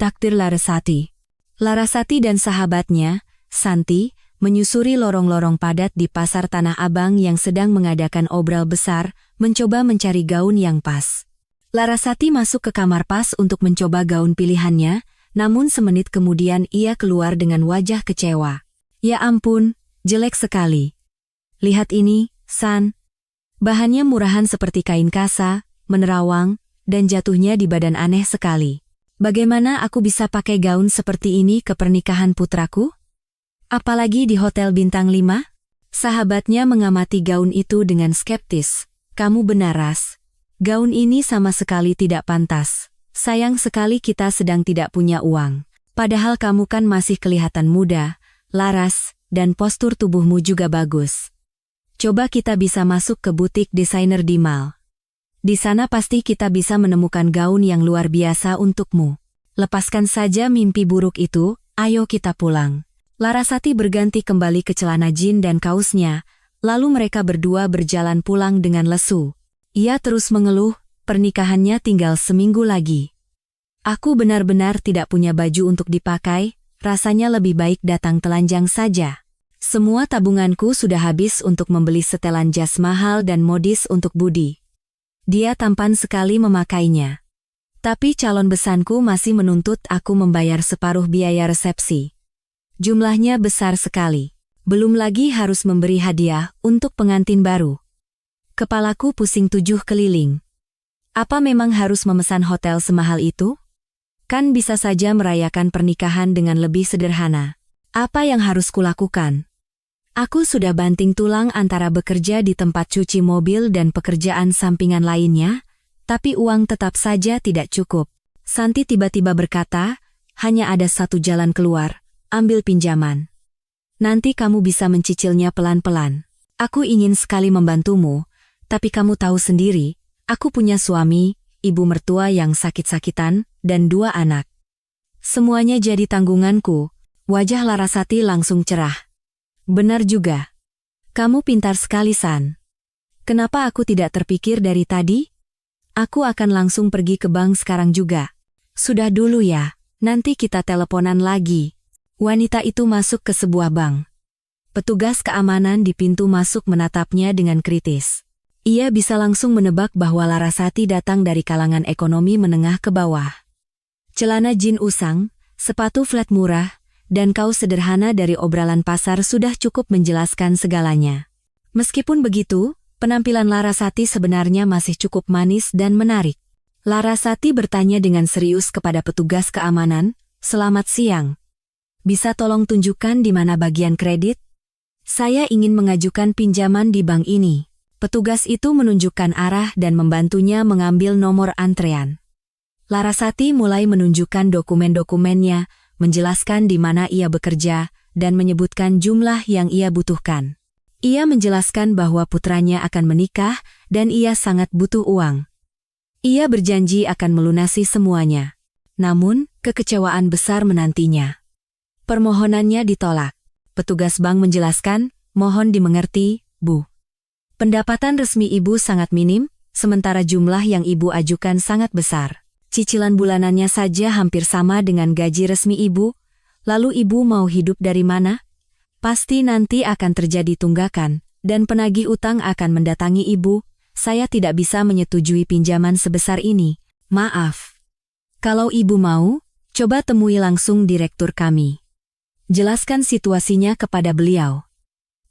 Takdir Larasati. Larasati dan sahabatnya, Santi, menyusuri lorong-lorong padat di pasar Tanah Abang yang sedang mengadakan obral besar, mencoba mencari gaun yang pas. Larasati masuk ke kamar pas untuk mencoba gaun pilihannya, namun semenit kemudian ia keluar dengan wajah kecewa. Ya ampun, jelek sekali. Lihat ini, San. Bahannya murahan seperti kain kasa, menerawang, dan jatuhnya di badan aneh sekali. Bagaimana aku bisa pakai gaun seperti ini ke pernikahan putraku? Apalagi di hotel bintang 5? Sahabatnya mengamati gaun itu dengan skeptis. Kamu benar, Ras. Gaun ini sama sekali tidak pantas. Sayang sekali kita sedang tidak punya uang. Padahal kamu kan masih kelihatan muda, laras, dan postur tubuhmu juga bagus. Coba kita bisa masuk ke butik desainer di mall. Di sana pasti kita bisa menemukan gaun yang luar biasa untukmu. Lepaskan saja mimpi buruk itu, ayo kita pulang. Larasati berganti kembali ke celana jin dan kaosnya, lalu mereka berdua berjalan pulang dengan lesu. Ia terus mengeluh, pernikahannya tinggal seminggu lagi. Aku benar-benar tidak punya baju untuk dipakai, rasanya lebih baik datang telanjang saja. Semua tabunganku sudah habis untuk membeli setelan jas mahal dan modis untuk Budi. Dia tampan sekali memakainya. Tapi calon besanku masih menuntut aku membayar separuh biaya resepsi. Jumlahnya besar sekali. Belum lagi harus memberi hadiah untuk pengantin baru. Kepalaku pusing 7 keliling. Apa memang harus memesan hotel semahal itu? Kan bisa saja merayakan pernikahan dengan lebih sederhana. Apa yang harus kulakukan? Aku sudah banting tulang antara bekerja di tempat cuci mobil dan pekerjaan sampingan lainnya, tapi uang tetap saja tidak cukup. Santi tiba-tiba berkata, hanya ada satu jalan keluar, ambil pinjaman. Nanti kamu bisa mencicilnya pelan-pelan. Aku ingin sekali membantumu, tapi kamu tahu sendiri, aku punya suami, ibu mertua yang sakit-sakitan, dan 2 anak. Semuanya jadi tanggunganku. Wajah Larasati langsung cerah. Benar juga. Kamu pintar sekali, San. Kenapa aku tidak terpikir dari tadi? Aku akan langsung pergi ke bank sekarang juga. Sudah dulu ya, nanti kita teleponan lagi. Wanita itu masuk ke sebuah bank. Petugas keamanan di pintu masuk menatapnya dengan kritis. Ia bisa langsung menebak bahwa Larasati datang dari kalangan ekonomi menengah ke bawah. Celana jin usang, sepatu flat murah, dan kaos sederhana dari obrolan pasar sudah cukup menjelaskan segalanya. Meskipun begitu, penampilan Larasati sebenarnya masih cukup manis dan menarik. Larasati bertanya dengan serius kepada petugas keamanan, "Selamat siang. Bisa tolong tunjukkan di mana bagian kredit? Saya ingin mengajukan pinjaman di bank ini." Petugas itu menunjukkan arah dan membantunya mengambil nomor antrean. Larasati mulai menunjukkan dokumen-dokumennya, menjelaskan di mana ia bekerja, dan menyebutkan jumlah yang ia butuhkan. Ia menjelaskan bahwa putranya akan menikah, dan ia sangat butuh uang. Ia berjanji akan melunasi semuanya. Namun, kekecewaan besar menantinya. Permohonannya ditolak. Petugas bank menjelaskan, "Mohon dimengerti, Bu. Pendapatan resmi Ibu sangat minim, sementara jumlah yang Ibu ajukan sangat besar. Cicilan bulanannya saja hampir sama dengan gaji resmi Ibu. Lalu Ibu mau hidup dari mana? Pasti nanti akan terjadi tunggakan, dan penagih utang akan mendatangi Ibu. Saya tidak bisa menyetujui pinjaman sebesar ini. Maaf. Kalau Ibu mau, coba temui langsung direktur kami. Jelaskan situasinya kepada beliau."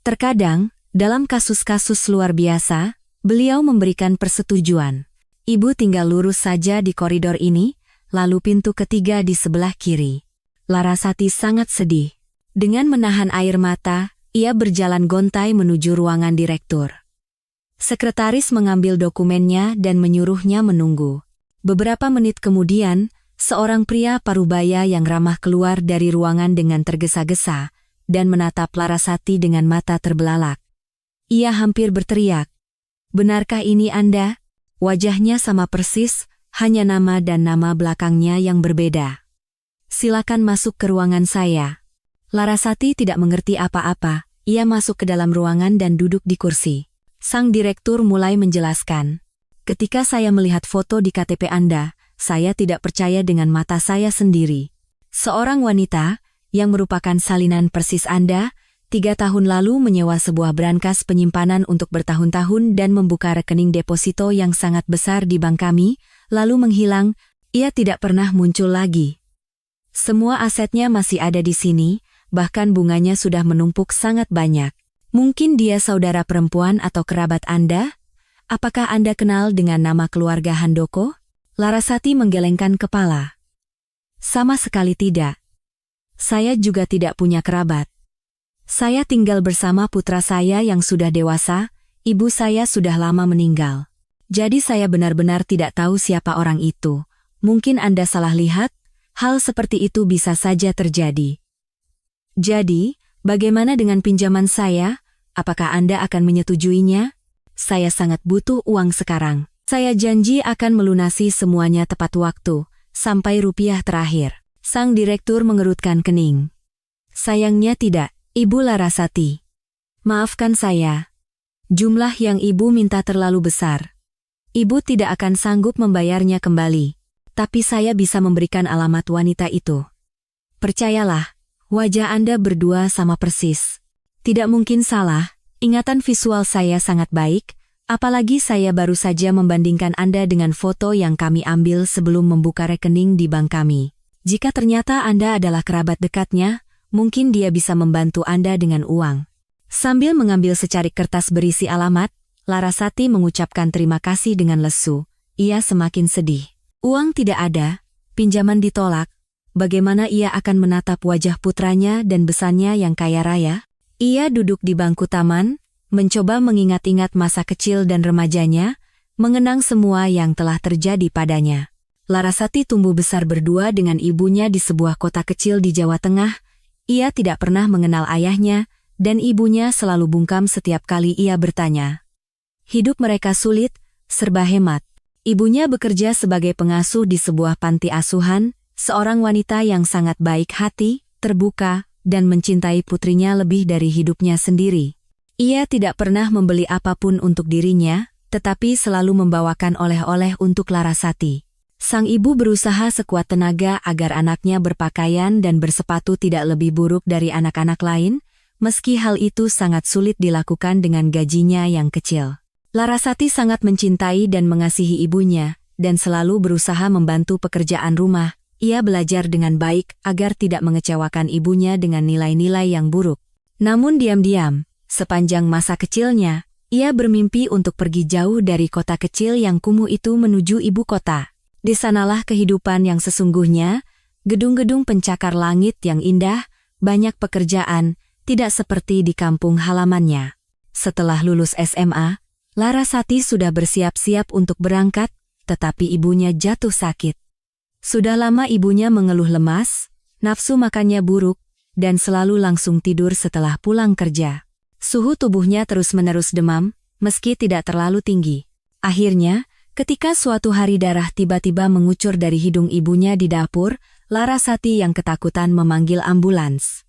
Terkadang, dalam kasus-kasus luar biasa, beliau memberikan persetujuan. "Ibu tinggal lurus saja di koridor ini, lalu pintu ketiga di sebelah kiri." Larasati sangat sedih. Dengan menahan air mata, ia berjalan gontai menuju ruangan direktur. Sekretaris mengambil dokumennya dan menyuruhnya menunggu. Beberapa menit kemudian, seorang pria parubaya yang ramah keluar dari ruangan dengan tergesa-gesa dan menatap Larasati dengan mata terbelalak. Ia hampir berteriak, "Benarkah ini Anda?" Wajahnya sama persis, hanya nama dan nama belakangnya yang berbeda. "Silakan masuk ke ruangan saya." Larasati tidak mengerti apa-apa, ia masuk ke dalam ruangan dan duduk di kursi. Sang direktur mulai menjelaskan, "Ketika saya melihat foto di KTP Anda, saya tidak percaya dengan mata saya sendiri. Seorang wanita, yang merupakan salinan persis Anda, 3 tahun lalu menyewa sebuah brankas penyimpanan untuk bertahun-tahun dan membuka rekening deposito yang sangat besar di bank kami, lalu menghilang, ia tidak pernah muncul lagi. Semua asetnya masih ada di sini, bahkan bunganya sudah menumpuk sangat banyak. Mungkin dia saudara perempuan atau kerabat Anda? Apakah Anda kenal dengan nama keluarga Handoko? Larasati menggelengkan kepala. Sama sekali tidak. Saya juga tidak punya kerabat. Saya tinggal bersama putra saya yang sudah dewasa, ibu saya sudah lama meninggal. Jadi saya benar-benar tidak tahu siapa orang itu. Mungkin Anda salah lihat, hal seperti itu bisa saja terjadi. Jadi, bagaimana dengan pinjaman saya? Apakah Anda akan menyetujuinya? Saya sangat butuh uang sekarang. Saya janji akan melunasi semuanya tepat waktu, sampai rupiah terakhir. Sang direktur mengerutkan kening. Sayangnya tidak, Ibu Larasati. Maafkan saya. Jumlah yang Ibu minta terlalu besar. Ibu tidak akan sanggup membayarnya kembali. Tapi saya bisa memberikan alamat wanita itu. Percayalah, wajah Anda berdua sama persis. Tidak mungkin salah, ingatan visual saya sangat baik, apalagi saya baru saja membandingkan Anda dengan foto yang kami ambil sebelum membuka rekening di bank kami. Jika ternyata Anda adalah kerabat dekatnya, mungkin dia bisa membantu Anda dengan uang. Sambil mengambil secarik kertas berisi alamat, Larasati mengucapkan terima kasih dengan lesu. Ia semakin sedih. Uang tidak ada, pinjaman ditolak. Bagaimana ia akan menatap wajah putranya dan besannya yang kaya raya? Ia duduk di bangku taman, mencoba mengingat-ingat masa kecil dan remajanya, mengenang semua yang telah terjadi padanya. Larasati tumbuh besar berdua dengan ibunya di sebuah kota kecil di Jawa Tengah. Ia tidak pernah mengenal ayahnya, dan ibunya selalu bungkam setiap kali ia bertanya. Hidup mereka sulit, serba hemat. Ibunya bekerja sebagai pengasuh di sebuah panti asuhan, seorang wanita yang sangat baik hati, terbuka, dan mencintai putrinya lebih dari hidupnya sendiri. Ia tidak pernah membeli apapun untuk dirinya, tetapi selalu membawakan oleh-oleh untuk Larasati. Sang ibu berusaha sekuat tenaga agar anaknya berpakaian dan bersepatu tidak lebih buruk dari anak-anak lain, meski hal itu sangat sulit dilakukan dengan gajinya yang kecil. Larasati sangat mencintai dan mengasihi ibunya, dan selalu berusaha membantu pekerjaan rumah. Ia belajar dengan baik agar tidak mengecewakan ibunya dengan nilai-nilai yang buruk. Namun diam-diam, sepanjang masa kecilnya, ia bermimpi untuk pergi jauh dari kota kecil yang kumuh itu menuju ibu kota. Di sanalah kehidupan yang sesungguhnya, gedung-gedung pencakar langit yang indah, banyak pekerjaan, tidak seperti di kampung halamannya. Setelah lulus SMA, Larasati sudah bersiap-siap untuk berangkat, tetapi ibunya jatuh sakit. Sudah lama ibunya mengeluh lemas, nafsu makannya buruk, dan selalu langsung tidur setelah pulang kerja. Suhu tubuhnya terus-menerus demam, meski tidak terlalu tinggi. Akhirnya, ketika suatu hari darah tiba-tiba mengucur dari hidung ibunya di dapur, Larasati yang ketakutan memanggil ambulans.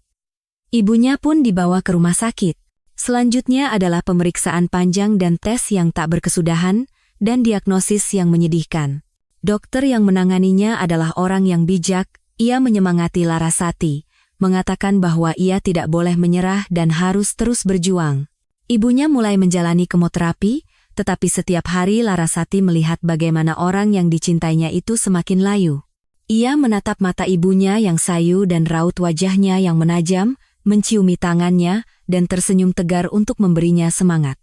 Ibunya pun dibawa ke rumah sakit. Selanjutnya adalah pemeriksaan panjang dan tes yang tak berkesudahan, dan diagnosis yang menyedihkan. Dokter yang menanganinya adalah orang yang bijak. Ia menyemangati Larasati, mengatakan bahwa ia tidak boleh menyerah dan harus terus berjuang. Ibunya mulai menjalani kemoterapi, tetapi setiap hari Larasati melihat bagaimana orang yang dicintainya itu semakin layu. Ia menatap mata ibunya yang sayu dan raut wajahnya yang menajam, menciumi tangannya, dan tersenyum tegar untuk memberinya semangat.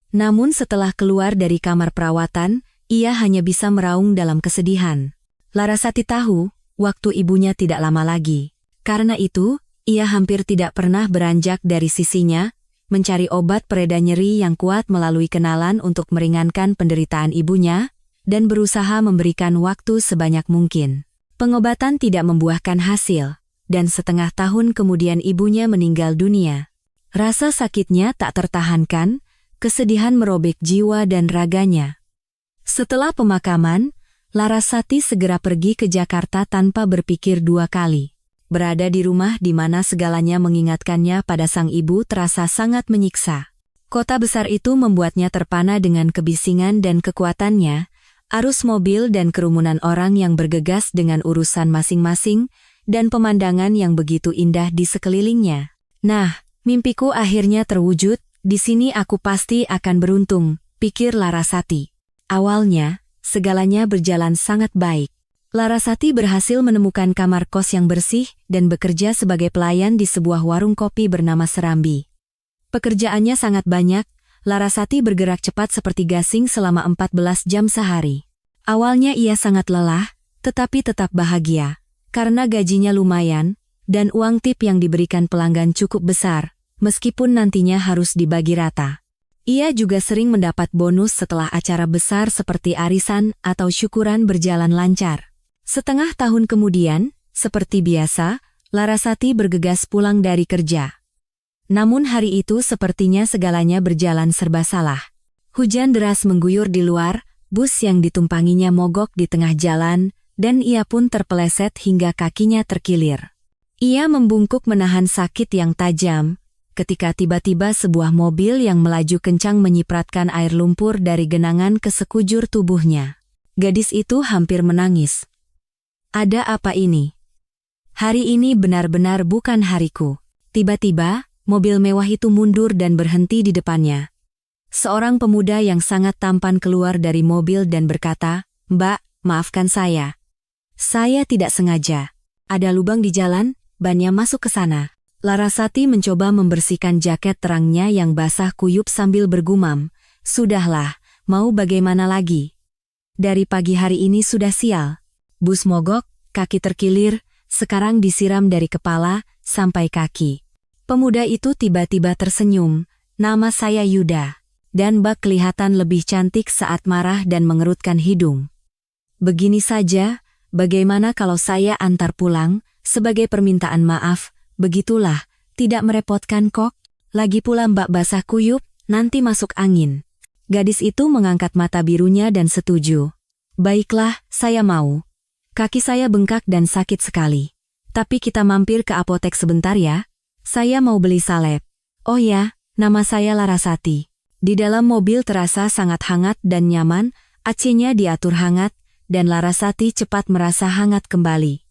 Namun setelah keluar dari kamar perawatan, ia hanya bisa meraung dalam kesedihan. Larasati tahu, waktu ibunya tidak lama lagi. Karena itu, ia hampir tidak pernah beranjak dari sisinya, mencari obat pereda nyeri yang kuat melalui kenalan untuk meringankan penderitaan ibunya, dan berusaha memberikan waktu sebanyak mungkin. Pengobatan tidak membuahkan hasil, dan setengah tahun kemudian ibunya meninggal dunia. Rasa sakitnya tak tertahankan, kesedihan merobek jiwa dan raganya. Setelah pemakaman, Larasati segera pergi ke Jakarta tanpa berpikir dua kali. Berada di rumah di mana segalanya mengingatkannya pada sang ibu terasa sangat menyiksa. Kota besar itu membuatnya terpana dengan kebisingan dan kekuatannya, Arus mobil dan kerumunan orang yang bergegas dengan urusan masing-masing, dan pemandangan yang begitu indah di sekelilingnya. Nah, mimpiku akhirnya terwujud, di sini aku pasti akan beruntung, pikir Larasati. Awalnya, segalanya berjalan sangat baik. Larasati berhasil menemukan kamar kos yang bersih dan bekerja sebagai pelayan di sebuah warung kopi bernama Serambi. Pekerjaannya sangat banyak, Larasati bergerak cepat seperti gasing selama 14 jam sehari. Awalnya ia sangat lelah, tetapi tetap bahagia, karena gajinya lumayan, dan uang tip yang diberikan pelanggan cukup besar, meskipun nantinya harus dibagi rata. Ia juga sering mendapat bonus setelah acara besar seperti arisan atau syukuran berjalan lancar. Setengah tahun kemudian, seperti biasa, Larasati bergegas pulang dari kerja. Namun hari itu sepertinya segalanya berjalan serba salah. Hujan deras mengguyur di luar, bus yang ditumpanginya mogok di tengah jalan, dan ia pun terpeleset hingga kakinya terkilir. Ia membungkuk menahan sakit yang tajam, ketika tiba-tiba sebuah mobil yang melaju kencang menyipratkan air lumpur dari genangan ke sekujur tubuhnya. Gadis itu hampir menangis. Ada apa ini? Hari ini benar-benar bukan hariku. Tiba-tiba, mobil mewah itu mundur dan berhenti di depannya. Seorang pemuda yang sangat tampan keluar dari mobil dan berkata, "Mbak, maafkan saya. Saya tidak sengaja. Ada lubang di jalan, bannya masuk ke sana." Larasati mencoba membersihkan jaket terangnya yang basah kuyup sambil bergumam, "Sudahlah, mau bagaimana lagi? Dari pagi hari ini sudah sial. Bus mogok, kaki terkilir, sekarang disiram dari kepala sampai kaki." Pemuda itu tiba-tiba tersenyum, "Nama saya Yuda, dan Mbak kelihatan lebih cantik saat marah dan mengerutkan hidung. Begini saja, bagaimana kalau saya antar pulang, sebagai permintaan maaf, begitulah, tidak merepotkan kok, lagi pula Mbak basah kuyup, nanti masuk angin." Gadis itu mengangkat mata birunya dan setuju. "Baiklah, saya mau. Kaki saya bengkak dan sakit sekali. Tapi kita mampir ke apotek sebentar ya. Saya mau beli salep." "Oh ya, nama saya Larasati." Di dalam mobil terasa sangat hangat dan nyaman, AC-nya diatur hangat, dan Larasati cepat merasa hangat kembali.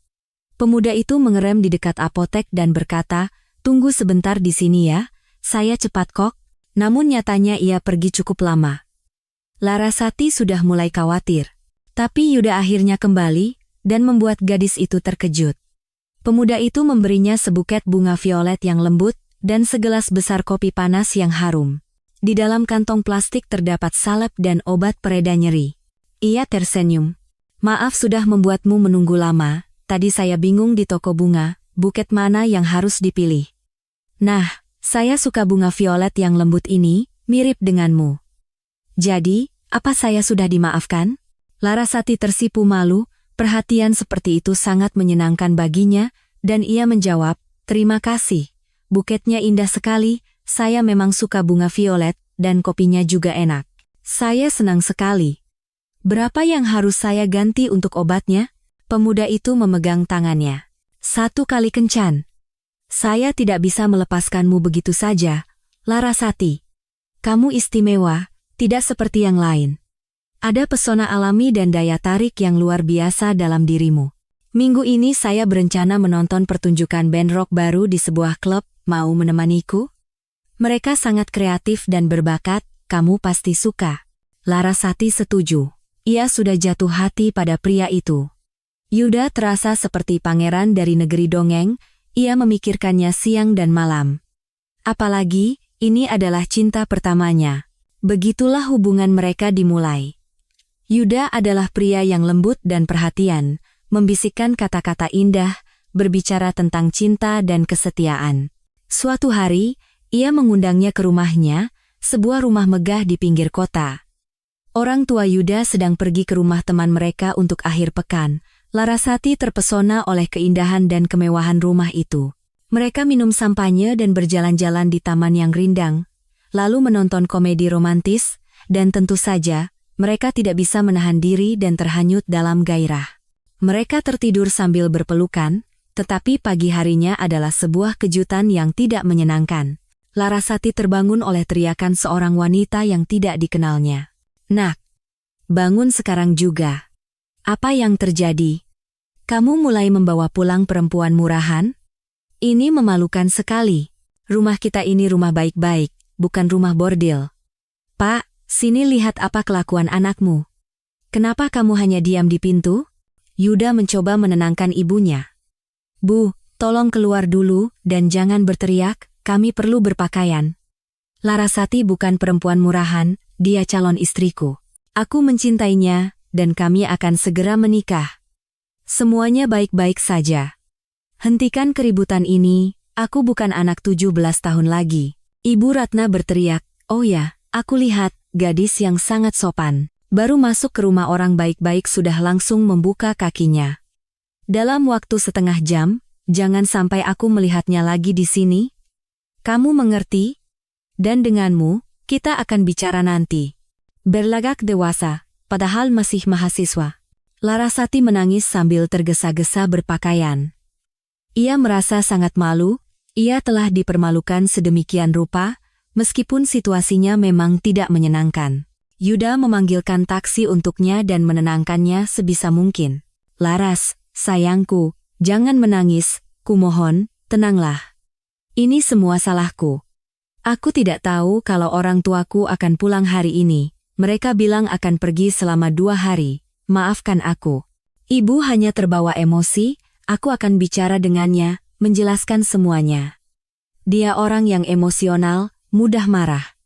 Pemuda itu mengerem di dekat apotek dan berkata, "Tunggu sebentar di sini ya, saya cepat kok." Namun nyatanya ia pergi cukup lama. Larasati sudah mulai khawatir. Tapi Yuda akhirnya kembali, dan membuat gadis itu terkejut. Pemuda itu memberinya sebuket bunga violet yang lembut, dan segelas besar kopi panas yang harum. Di dalam kantong plastik terdapat salep dan obat pereda nyeri. Ia tersenyum. "Maaf sudah membuatmu menunggu lama, tadi saya bingung di toko bunga, buket mana yang harus dipilih. Nah, saya suka bunga violet yang lembut ini, mirip denganmu. Jadi, apa saya sudah dimaafkan?" Larasati tersipu malu. Perhatian seperti itu sangat menyenangkan baginya, dan ia menjawab, "Terima kasih. Buketnya indah sekali, saya memang suka bunga violet, dan kopinya juga enak. Saya senang sekali. Berapa yang harus saya ganti untuk obatnya?" Pemuda itu memegang tangannya. "1 kali kencan. Saya tidak bisa melepaskanmu begitu saja, Larasati. Kamu istimewa, tidak seperti yang lain. Ada pesona alami dan daya tarik yang luar biasa dalam dirimu. Minggu ini saya berencana menonton pertunjukan band rock baru di sebuah klub, mau menemaniku? Mereka sangat kreatif dan berbakat, kamu pasti suka." Larasati setuju. Ia sudah jatuh hati pada pria itu. Yuda terasa seperti pangeran dari negeri dongeng, ia memikirkannya siang dan malam. Apalagi, ini adalah cinta pertamanya. Begitulah hubungan mereka dimulai. Yuda adalah pria yang lembut dan perhatian, membisikkan kata-kata indah, berbicara tentang cinta dan kesetiaan. Suatu hari, ia mengundangnya ke rumahnya, sebuah rumah megah di pinggir kota. Orang tua Yuda sedang pergi ke rumah teman mereka untuk akhir pekan. Larasati terpesona oleh keindahan dan kemewahan rumah itu. Mereka minum sampanye dan berjalan-jalan di taman yang rindang, lalu menonton komedi romantis, dan tentu saja, mereka tidak bisa menahan diri dan terhanyut dalam gairah. Mereka tertidur sambil berpelukan, tetapi pagi harinya adalah sebuah kejutan yang tidak menyenangkan. Larasati terbangun oleh teriakan seorang wanita yang tidak dikenalnya. "Nak, bangun sekarang juga. Apa yang terjadi? Kamu mulai membawa pulang perempuan murahan? Ini memalukan sekali. Rumah kita ini rumah baik-baik, bukan rumah bordil. Pak, sini lihat apa kelakuan anakmu. Kenapa kamu hanya diam di pintu? Yuda mencoba menenangkan ibunya. Bu, tolong keluar dulu dan jangan berteriak, kami perlu berpakaian. Larasati bukan perempuan murahan, dia calon istriku. Aku mencintainya, dan kami akan segera menikah. Semuanya baik-baik saja. Hentikan keributan ini, aku bukan anak 17 tahun lagi. Ibu Ratna berteriak, oh ya, aku lihat, gadis yang sangat sopan. Baru masuk ke rumah orang baik-baik sudah langsung membuka kakinya. Dalam waktu setengah jam, jangan sampai aku melihatnya lagi di sini. Kamu mengerti? Dan denganmu, kita akan bicara nanti. Berlagak dewasa, padahal masih mahasiswa. Larasati menangis sambil tergesa-gesa berpakaian. Ia merasa sangat malu, ia telah dipermalukan sedemikian rupa, meskipun situasinya memang tidak menyenangkan. Yuda memanggilkan taksi untuknya dan menenangkannya sebisa mungkin. Laras, sayangku, jangan menangis, kumohon, tenanglah. Ini semua salahku. Aku tidak tahu kalau orang tuaku akan pulang hari ini. Mereka bilang akan pergi selama 2 hari. Maafkan aku. Ibu hanya terbawa emosi, aku akan bicara dengannya, menjelaskan semuanya. Dia orang yang emosional, mudah marah.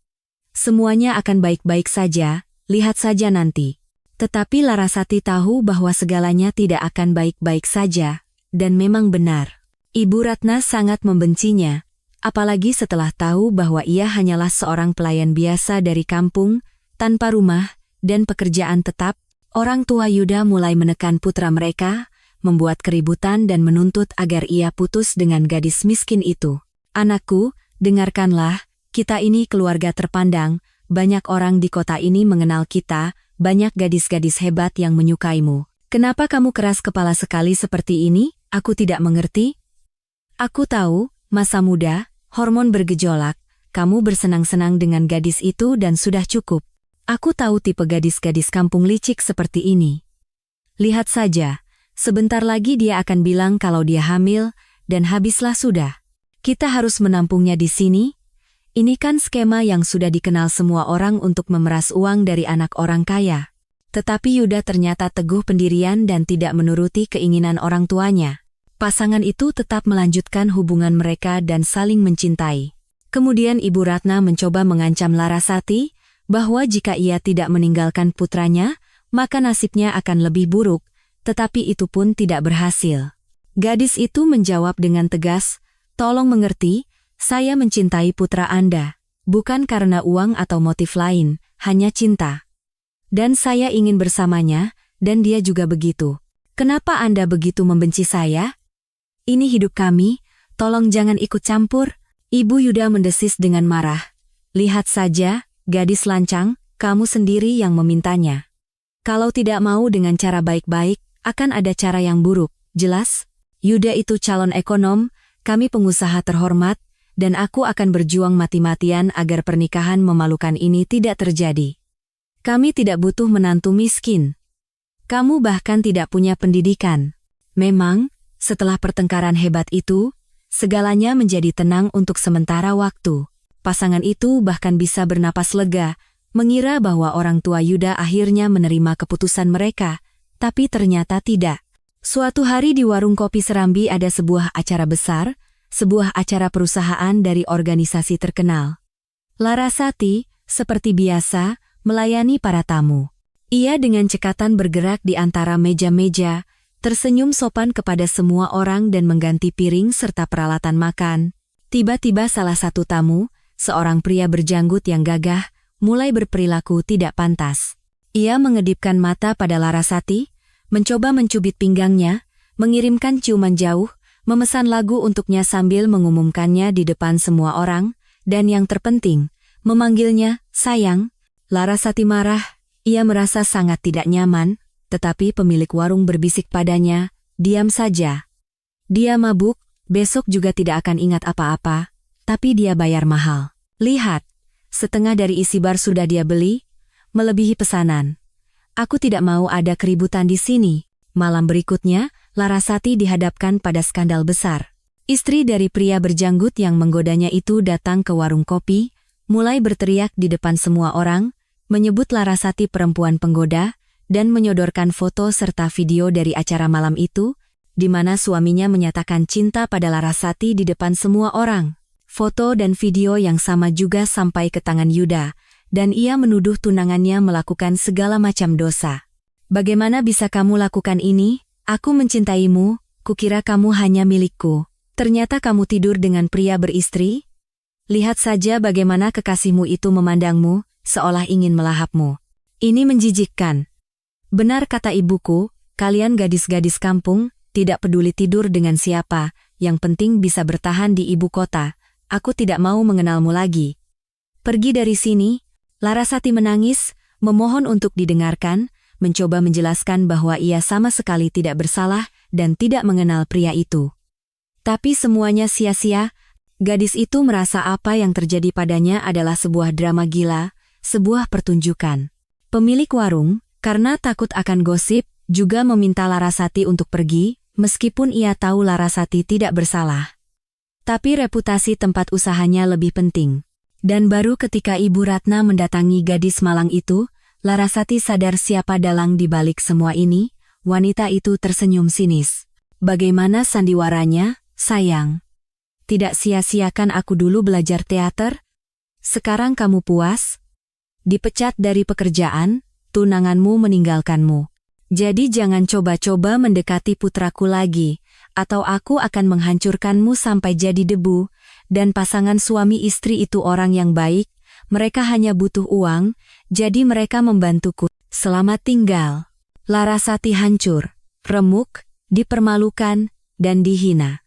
Semuanya akan baik-baik saja, lihat saja nanti. Tetapi Larasati tahu bahwa segalanya tidak akan baik-baik saja, dan memang benar. Ibu Ratna sangat membencinya, apalagi setelah tahu bahwa ia hanyalah seorang pelayan biasa dari kampung, tanpa rumah, dan pekerjaan tetap. Orang tua Yuda mulai menekan putra mereka, membuat keributan dan menuntut agar ia putus dengan gadis miskin itu. Anakku, dengarkanlah, kita ini keluarga terpandang, banyak orang di kota ini mengenal kita, banyak gadis-gadis hebat yang menyukaimu. Kenapa kamu keras kepala sekali seperti ini? Aku tidak mengerti. Aku tahu, masa muda, hormon bergejolak, kamu bersenang-senang dengan gadis itu dan sudah cukup. Aku tahu tipe gadis-gadis kampung licik seperti ini. Lihat saja, sebentar lagi dia akan bilang kalau dia hamil, dan habislah sudah. Kita harus menampungnya di sini. Ini kan skema yang sudah dikenal semua orang untuk memeras uang dari anak orang kaya. Tetapi Yuda ternyata teguh pendirian dan tidak menuruti keinginan orang tuanya. Pasangan itu tetap melanjutkan hubungan mereka dan saling mencintai. Kemudian Ibu Ratna mencoba mengancam Larasati, bahwa jika ia tidak meninggalkan putranya, maka nasibnya akan lebih buruk, tetapi itu pun tidak berhasil. Gadis itu menjawab dengan tegas, tolong mengerti, saya mencintai putra Anda, bukan karena uang atau motif lain, hanya cinta. Dan saya ingin bersamanya, dan dia juga begitu. Kenapa Anda begitu membenci saya? Ini hidup kami, tolong jangan ikut campur. Ibu Yuda mendesis dengan marah. Lihat saja, gadis lancang, kamu sendiri yang memintanya. Kalau tidak mau dengan cara baik-baik, akan ada cara yang buruk, jelas? Yuda itu calon ekonom, kami pengusaha terhormat, dan aku akan berjuang mati-matian agar pernikahan memalukan ini tidak terjadi. Kami tidak butuh menantu miskin. Kamu bahkan tidak punya pendidikan. Memang, setelah pertengkaran hebat itu, segalanya menjadi tenang untuk sementara waktu. Pasangan itu bahkan bisa bernapas lega, mengira bahwa orang tua Yuda akhirnya menerima keputusan mereka, tapi ternyata tidak. Suatu hari di warung kopi Serambi ada sebuah acara besar, sebuah acara perusahaan dari organisasi terkenal. Larasati, seperti biasa, melayani para tamu. Ia dengan cekatan bergerak di antara meja-meja, tersenyum sopan kepada semua orang dan mengganti piring serta peralatan makan. Tiba-tiba salah satu tamu, seorang pria berjanggut yang gagah, mulai berperilaku tidak pantas. Ia mengedipkan mata pada Larasati, mencoba mencubit pinggangnya, mengirimkan ciuman jauh, memesan lagu untuknya sambil mengumumkannya di depan semua orang, dan yang terpenting, memanggilnya, sayang. Larasati marah, ia merasa sangat tidak nyaman, tetapi pemilik warung berbisik padanya, diam saja. Dia mabuk, besok juga tidak akan ingat apa-apa, tapi dia bayar mahal. Lihat, setengah dari isi bar sudah dia beli, melebihi pesanan. Aku tidak mau ada keributan di sini. Malam berikutnya, Larasati dihadapkan pada skandal besar. Istri dari pria berjanggut yang menggodanya itu datang ke warung kopi, mulai berteriak di depan semua orang, menyebut Larasati perempuan penggoda, dan menyodorkan foto serta video dari acara malam itu, di mana suaminya menyatakan cinta pada Larasati di depan semua orang. Foto dan video yang sama juga sampai ke tangan Yuda, dan ia menuduh tunangannya melakukan segala macam dosa. Bagaimana bisa kamu lakukan ini? Aku mencintaimu, kukira kamu hanya milikku. Ternyata kamu tidur dengan pria beristri? Lihat saja bagaimana kekasihmu itu memandangmu, seolah ingin melahapmu. Ini menjijikkan. Benar kata ibuku, kalian gadis-gadis kampung, tidak peduli tidur dengan siapa, yang penting bisa bertahan di ibu kota. Aku tidak mau mengenalmu lagi. Pergi dari sini. Larasati menangis, memohon untuk didengarkan, mencoba menjelaskan bahwa ia sama sekali tidak bersalah dan tidak mengenal pria itu. Tapi semuanya sia-sia. Gadis itu merasa apa yang terjadi padanya adalah sebuah drama gila, sebuah pertunjukan. Pemilik warung, karena takut akan gosip, juga meminta Larasati untuk pergi, meskipun ia tahu Larasati tidak bersalah. Tapi reputasi tempat usahanya lebih penting. Dan baru ketika Ibu Ratna mendatangi gadis malang itu, Larasati sadar siapa dalang di balik semua ini. Wanita itu tersenyum sinis. Bagaimana sandiwaranya, sayang? Tidak sia-siakan aku dulu belajar teater? Sekarang kamu puas? Dipecat dari pekerjaan, tunanganmu meninggalkanmu. Jadi jangan coba-coba mendekati putraku lagi, atau aku akan menghancurkanmu sampai jadi debu. Dan pasangan suami istri itu orang yang baik, mereka hanya butuh uang, jadi mereka membantuku. Selamat tinggal. Larasati hancur, remuk, dipermalukan, dan dihina.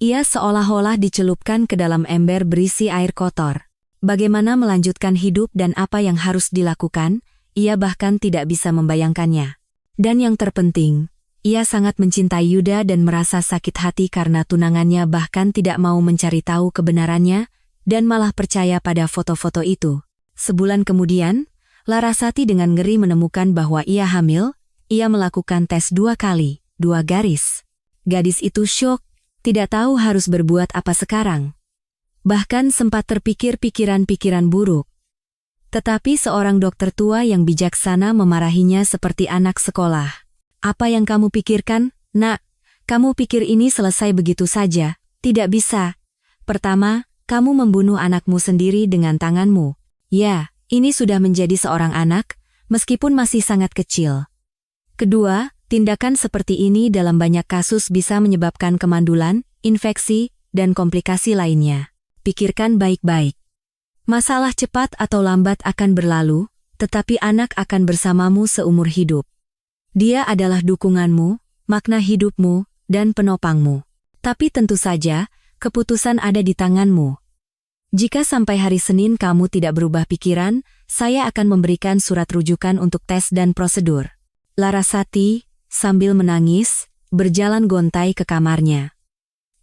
Ia seolah-olah dicelupkan ke dalam ember berisi air kotor. Bagaimana melanjutkan hidup dan apa yang harus dilakukan, ia bahkan tidak bisa membayangkannya. Dan yang terpenting, ia sangat mencintai Yuda dan merasa sakit hati karena tunangannya bahkan tidak mau mencari tahu kebenarannya, dan malah percaya pada foto-foto itu. Sebulan kemudian, Larasati dengan ngeri menemukan bahwa ia hamil. Ia melakukan tes 2 kali, 2 garis. Gadis itu syok, tidak tahu harus berbuat apa sekarang. Bahkan sempat terpikir pikiran-pikiran buruk. Tetapi seorang dokter tua yang bijaksana memarahinya seperti anak sekolah. Apa yang kamu pikirkan, nak? Kamu pikir ini selesai begitu saja? Tidak bisa. Pertama, kamu membunuh anakmu sendiri dengan tanganmu. Ya, ini sudah menjadi seorang anak, meskipun masih sangat kecil. Kedua, tindakan seperti ini dalam banyak kasus bisa menyebabkan kemandulan, infeksi, dan komplikasi lainnya. Pikirkan baik-baik. Masalah cepat atau lambat akan berlalu, tetapi anak akan bersamamu seumur hidup. Dia adalah dukunganmu, makna hidupmu, dan penopangmu. Tapi tentu saja, keputusan ada di tanganmu. Jika sampai hari Senin kamu tidak berubah pikiran, saya akan memberikan surat rujukan untuk tes dan prosedur. Larasati, sambil menangis, berjalan gontai ke kamarnya.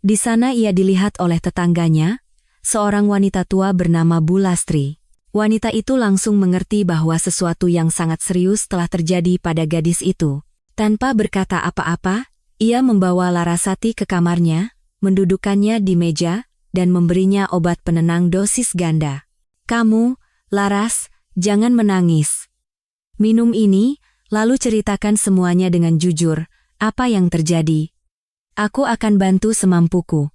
Di sana ia dilihat oleh tetangganya, seorang wanita tua bernama Bu Lastri. Wanita itu langsung mengerti bahwa sesuatu yang sangat serius telah terjadi pada gadis itu. Tanpa berkata apa-apa, ia membawa Larasati ke kamarnya, mendudukkannya di meja, dan memberinya obat penenang dosis ganda. Kamu, Laras, jangan menangis. Minum ini, lalu ceritakan semuanya dengan jujur, apa yang terjadi. Aku akan bantu semampuku.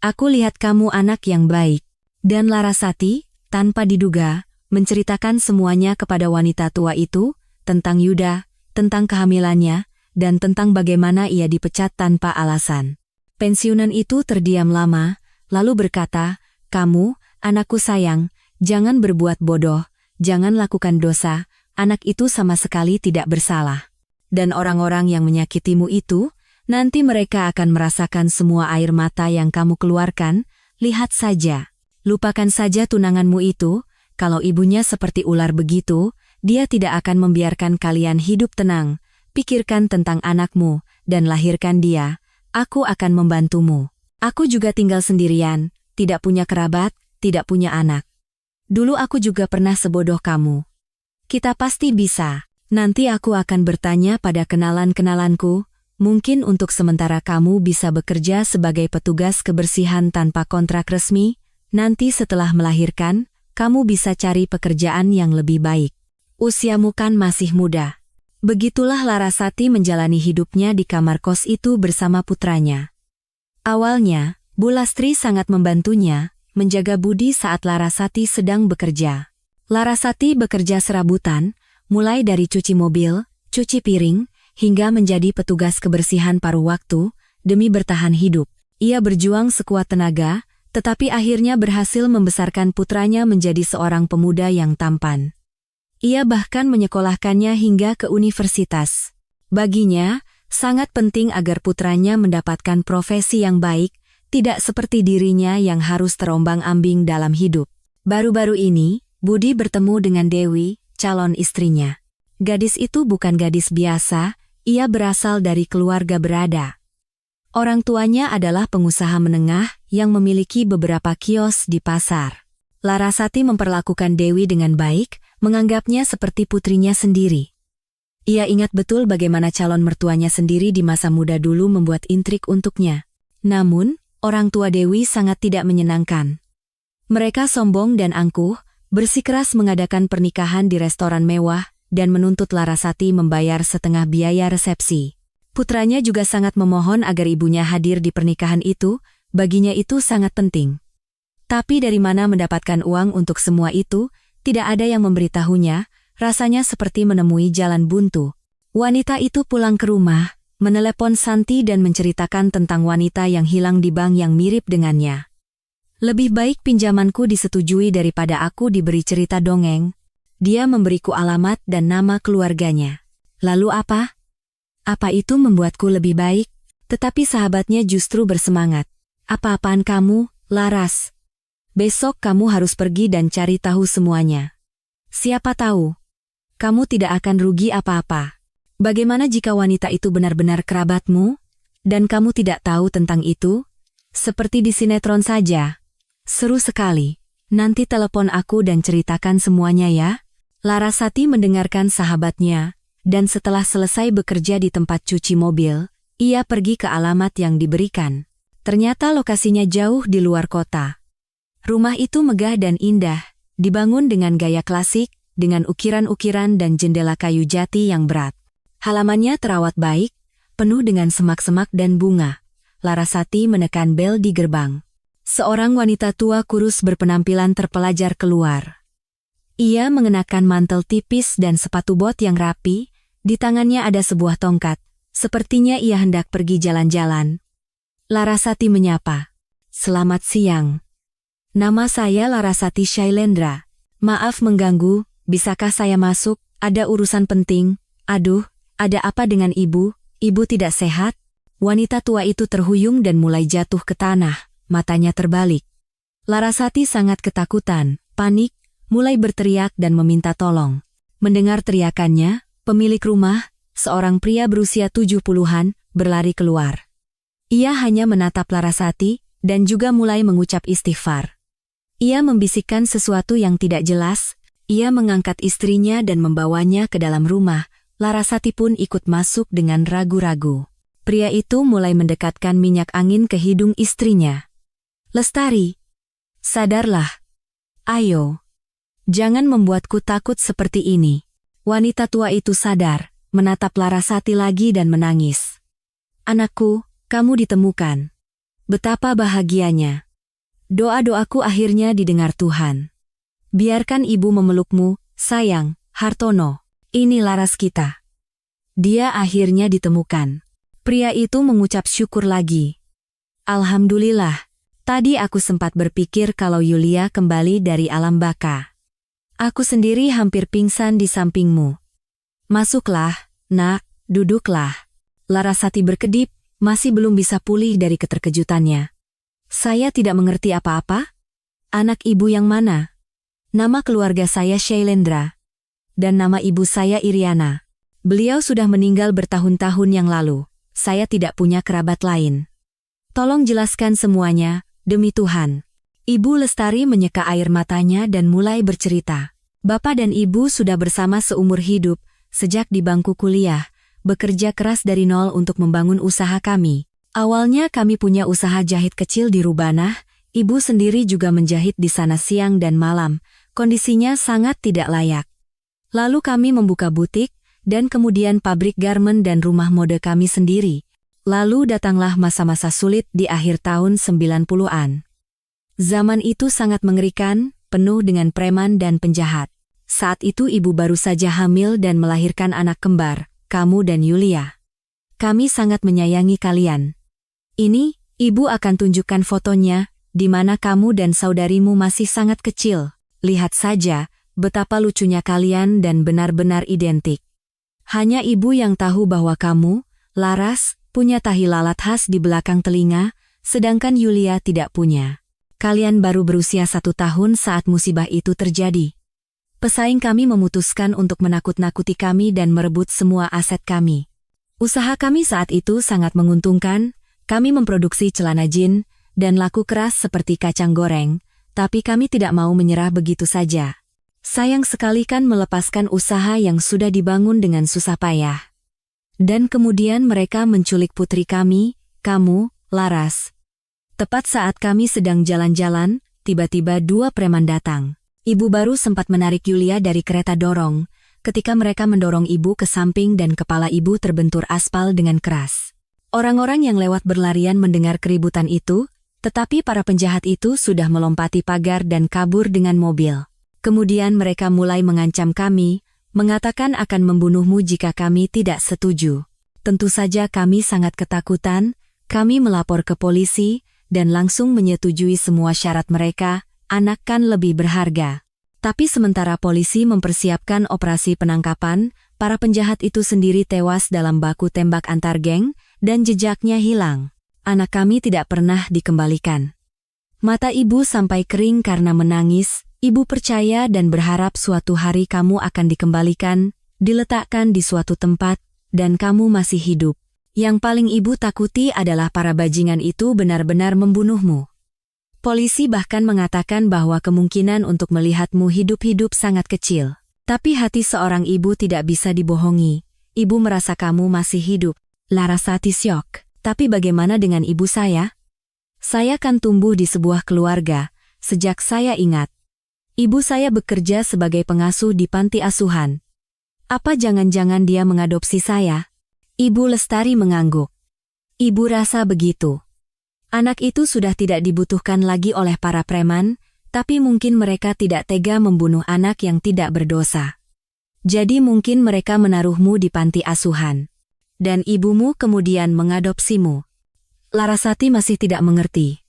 Aku lihat kamu anak yang baik. Dan Larasati, tanpa diduga, menceritakan semuanya kepada wanita tua itu, tentang Yuda, tentang kehamilannya, dan tentang bagaimana ia dipecat tanpa alasan. Pensiunan itu terdiam lama, lalu berkata, "Kamu, anakku sayang, jangan berbuat bodoh, jangan lakukan dosa, anak itu sama sekali tidak bersalah. Dan orang-orang yang menyakitimu itu, nanti mereka akan merasakan semua air mata yang kamu keluarkan, lihat saja. Lupakan saja tunanganmu itu, kalau ibunya seperti ular begitu, dia tidak akan membiarkan kalian hidup tenang. Pikirkan tentang anakmu, dan lahirkan dia, aku akan membantumu. Aku juga tinggal sendirian, tidak punya kerabat, tidak punya anak. Dulu aku juga pernah sebodoh kamu. Kita pasti bisa." Nanti aku akan bertanya pada kenalan-kenalanku, mungkin untuk sementara kamu bisa bekerja sebagai petugas kebersihan tanpa kontrak resmi, nanti setelah melahirkan, kamu bisa cari pekerjaan yang lebih baik. Usiamu kan masih muda. Begitulah Larasati menjalani hidupnya di kamar kos itu bersama putranya. Awalnya, Bu Lastri sangat membantunya, menjaga Budi saat Larasati sedang bekerja. Larasati bekerja serabutan, mulai dari cuci mobil, cuci piring, hingga menjadi petugas kebersihan paruh waktu, demi bertahan hidup. Ia berjuang sekuat tenaga, tetapi akhirnya berhasil membesarkan putranya menjadi seorang pemuda yang tampan. Ia bahkan menyekolahkannya hingga ke universitas. Baginya, sangat penting agar putranya mendapatkan profesi yang baik, tidak seperti dirinya yang harus terombang-ambing dalam hidup. Baru-baru ini, Budi bertemu dengan Dewi, calon istrinya. Gadis itu bukan gadis biasa, ia berasal dari keluarga berada. Orang tuanya adalah pengusaha menengah yang memiliki beberapa kios di pasar. Larasati memperlakukan Dewi dengan baik, menganggapnya seperti putrinya sendiri. Ia ingat betul bagaimana calon mertuanya sendiri di masa muda dulu membuat intrik untuknya. Namun, orang tua Dewi sangat tidak menyenangkan. Mereka sombong dan angkuh, bersikeras mengadakan pernikahan di restoran mewah, dan menuntut Larasati membayar setengah biaya resepsi. Putranya juga sangat memohon agar ibunya hadir di pernikahan itu, baginya itu sangat penting. Tapi dari mana mendapatkan uang untuk semua itu, tidak ada yang memberitahunya, rasanya seperti menemui jalan buntu. Wanita itu pulang ke rumah, menelepon Santi dan menceritakan tentang wanita yang hilang di bank yang mirip dengannya. Lebih baik pinjamanku disetujui daripada aku diberi cerita dongeng. Dia memberiku alamat dan nama keluarganya. Lalu apa? Apa itu membuatku lebih baik? Tetapi sahabatnya justru bersemangat. Apa-apaan kamu, Laras? Besok kamu harus pergi dan cari tahu semuanya. Siapa tahu, kamu tidak akan rugi apa-apa. Bagaimana jika wanita itu benar-benar kerabatmu, dan kamu tidak tahu tentang itu? Seperti di sinetron saja. Seru sekali. Nanti telepon aku dan ceritakan semuanya ya. Larasati mendengarkan sahabatnya, dan setelah selesai bekerja di tempat cuci mobil, ia pergi ke alamat yang diberikan. Ternyata lokasinya jauh di luar kota. Rumah itu megah dan indah, dibangun dengan gaya klasik, dengan ukiran-ukiran dan jendela kayu jati yang berat. Halamannya terawat baik, penuh dengan semak-semak dan bunga. Larasati menekan bel di gerbang. Seorang wanita tua kurus berpenampilan terpelajar keluar. Ia mengenakan mantel tipis dan sepatu bot yang rapi, di tangannya ada sebuah tongkat, sepertinya ia hendak pergi jalan-jalan. Larasati menyapa. Selamat siang. Nama saya Larasati Shailendra. Maaf mengganggu, bisakah saya masuk? Ada urusan penting. Aduh, ada apa dengan ibu? Ibu tidak sehat? Wanita tua itu terhuyung dan mulai jatuh ke tanah, matanya terbalik. Larasati sangat ketakutan, panik, mulai berteriak dan meminta tolong. Mendengar teriakannya, pemilik rumah, seorang pria berusia 70-an, berlari keluar. Ia hanya menatap Larasati, dan juga mulai mengucap istighfar. Ia membisikkan sesuatu yang tidak jelas, ia mengangkat istrinya dan membawanya ke dalam rumah. Larasati pun ikut masuk dengan ragu-ragu. Pria itu mulai mendekatkan minyak angin ke hidung istrinya. Lestari, sadarlah. Ayo, jangan membuatku takut seperti ini. Wanita tua itu sadar, menatap Larasati lagi dan menangis. Anakku, kamu ditemukan. Betapa bahagianya. Doa-doaku akhirnya didengar Tuhan. Biarkan ibu memelukmu, sayang, Hartono. Ini Laras kita. Dia akhirnya ditemukan. Pria itu mengucap syukur lagi. Alhamdulillah, tadi aku sempat berpikir kalau Yulia kembali dari alam baka. Aku sendiri hampir pingsan di sampingmu. Masuklah, nak, duduklah. Larasati berkedip, masih belum bisa pulih dari keterkejutannya. Saya tidak mengerti apa-apa. Anak ibu yang mana? Nama keluarga saya Shailendra. Dan nama ibu saya Iriana. Beliau sudah meninggal bertahun-tahun yang lalu. Saya tidak punya kerabat lain. Tolong jelaskan semuanya, demi Tuhan. Ibu Lestari menyeka air matanya dan mulai bercerita. Bapak dan ibu sudah bersama seumur hidup, sejak di bangku kuliah, bekerja keras dari nol untuk membangun usaha kami. Awalnya kami punya usaha jahit kecil di Rubanah, ibu sendiri juga menjahit di sana siang dan malam, kondisinya sangat tidak layak. Lalu kami membuka butik, dan kemudian pabrik garmen dan rumah mode kami sendiri. Lalu datanglah masa-masa sulit di akhir tahun 90-an. Zaman itu sangat mengerikan, penuh dengan preman dan penjahat. Saat itu ibu baru saja hamil dan melahirkan anak kembar, kamu dan Yulia. Kami sangat menyayangi kalian. Ini, ibu akan tunjukkan fotonya, di mana kamu dan saudarimu masih sangat kecil. Lihat saja, betapa lucunya kalian dan benar-benar identik. Hanya ibu yang tahu bahwa kamu, Laras, punya tahi lalat khas di belakang telinga, sedangkan Yulia tidak punya. Kalian baru berusia 1 tahun saat musibah itu terjadi. Pesaing kami memutuskan untuk menakut-nakuti kami dan merebut semua aset kami. Usaha kami saat itu sangat menguntungkan. Kami memproduksi celana jin dan laku keras seperti kacang goreng, tapi kami tidak mau menyerah begitu saja. Sayang sekali kan melepaskan usaha yang sudah dibangun dengan susah payah. Dan kemudian mereka menculik putri kami, kamu, Laras. Tepat saat kami sedang jalan-jalan, tiba-tiba 2 preman datang. Ibu baru sempat menarik Yulia dari kereta dorong, ketika mereka mendorong ibu ke samping dan kepala ibu terbentur aspal dengan keras. Orang-orang yang lewat berlarian mendengar keributan itu, tetapi para penjahat itu sudah melompati pagar dan kabur dengan mobil. Kemudian mereka mulai mengancam kami, mengatakan akan membunuhmu jika kami tidak setuju. Tentu saja kami sangat ketakutan, kami melapor ke polisi, dan langsung menyetujui semua syarat mereka, anak kan lebih berharga. Tapi sementara polisi mempersiapkan operasi penangkapan, para penjahat itu sendiri tewas dalam baku tembak antar geng, dan jejaknya hilang. Anak kami tidak pernah dikembalikan. Mata ibu sampai kering karena menangis, ibu percaya dan berharap suatu hari kamu akan dikembalikan, diletakkan di suatu tempat, dan kamu masih hidup. Yang paling ibu takuti adalah para bajingan itu benar-benar membunuhmu. Polisi bahkan mengatakan bahwa kemungkinan untuk melihatmu hidup-hidup sangat kecil. Tapi hati seorang ibu tidak bisa dibohongi. Ibu merasa kamu masih hidup. Larasati syok. Tapi bagaimana dengan ibu saya? Saya kan tumbuh di sebuah keluarga, sejak saya ingat. Ibu saya bekerja sebagai pengasuh di panti asuhan. Apa jangan-jangan dia mengadopsi saya? Ibu Lestari mengangguk. Ibu rasa begitu. Anak itu sudah tidak dibutuhkan lagi oleh para preman, tapi mungkin mereka tidak tega membunuh anak yang tidak berdosa. Jadi mungkin mereka menaruhmu di panti asuhan. Dan ibumu kemudian mengadopsimu. Larasati masih tidak mengerti.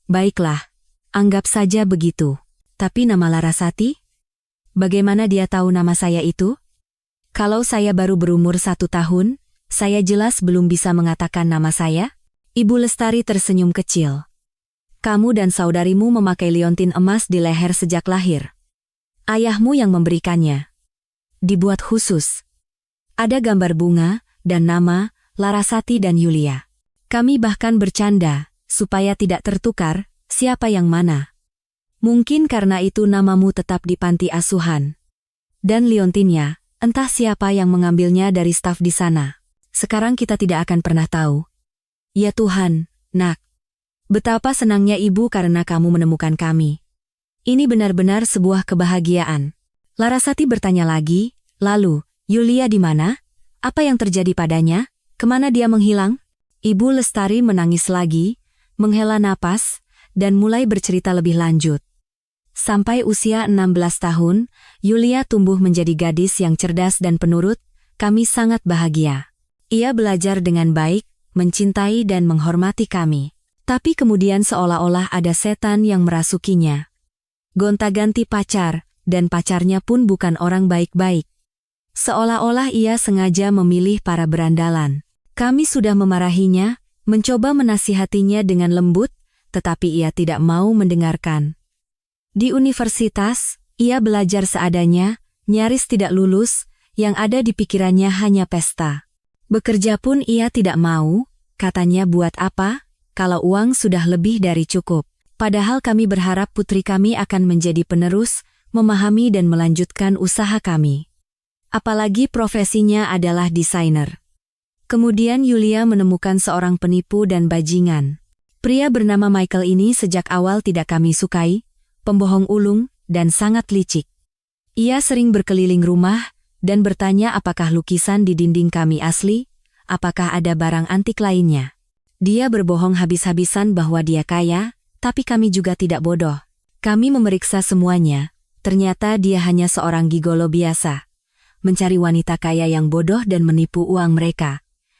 Baiklah, anggap saja begitu. Tapi nama Larasati? Bagaimana dia tahu nama saya itu? Kalau saya baru berumur 1 tahun, saya jelas belum bisa mengatakan nama saya. Ibu Lestari tersenyum kecil. Kamu dan saudarimu memakai liontin emas di leher sejak lahir. Ayahmu yang memberikannya. Dibuat khusus. Ada gambar bunga, dan nama, Larasati dan Yulia. Kami bahkan bercanda, supaya tidak tertukar, siapa yang mana. Mungkin karena itu namamu tetap di panti asuhan. Dan liontinnya, entah siapa yang mengambilnya dari staf di sana. Sekarang kita tidak akan pernah tahu. Ya Tuhan, nak. Betapa senangnya ibu karena kamu menemukan kami. Ini benar-benar sebuah kebahagiaan. Larasati bertanya lagi, lalu, Yulia di mana? Apa yang terjadi padanya? Kemana dia menghilang? Ibu Lestari menangis lagi, menghela napas, dan mulai bercerita lebih lanjut. Sampai usia 16 tahun, Yulia tumbuh menjadi gadis yang cerdas dan penurut, kami sangat bahagia. Ia belajar dengan baik, mencintai dan menghormati kami. Tapi kemudian seolah-olah ada setan yang merasukinya. Gonta-ganti pacar, dan pacarnya pun bukan orang baik-baik. Seolah-olah ia sengaja memilih para berandalan. Kami sudah memarahinya, mencoba menasihatinya dengan lembut, tetapi ia tidak mau mendengarkan. Di universitas, ia belajar seadanya, nyaris tidak lulus, yang ada di pikirannya hanya pesta. Bekerja pun ia tidak mau, katanya buat apa, kalau uang sudah lebih dari cukup. Padahal kami berharap putri kami akan menjadi penerus, memahami dan melanjutkan usaha kami. apalagi profesinya adalah desainer. Kemudian Yulia menemukan seorang penipu dan bajingan. Pria bernama Michael ini sejak awal tidak kami sukai, pembohong ulung, dan sangat licik. Ia sering berkeliling rumah dan bertanya apakah lukisan di dinding kami asli, apakah ada barang antik lainnya. Dia berbohong habis-habisan bahwa dia kaya, tapi kami juga tidak bodoh. Kami memeriksa semuanya, ternyata dia hanya seorang gigolo biasa. Mencari wanita kaya yang bodoh dan menipu uang mereka.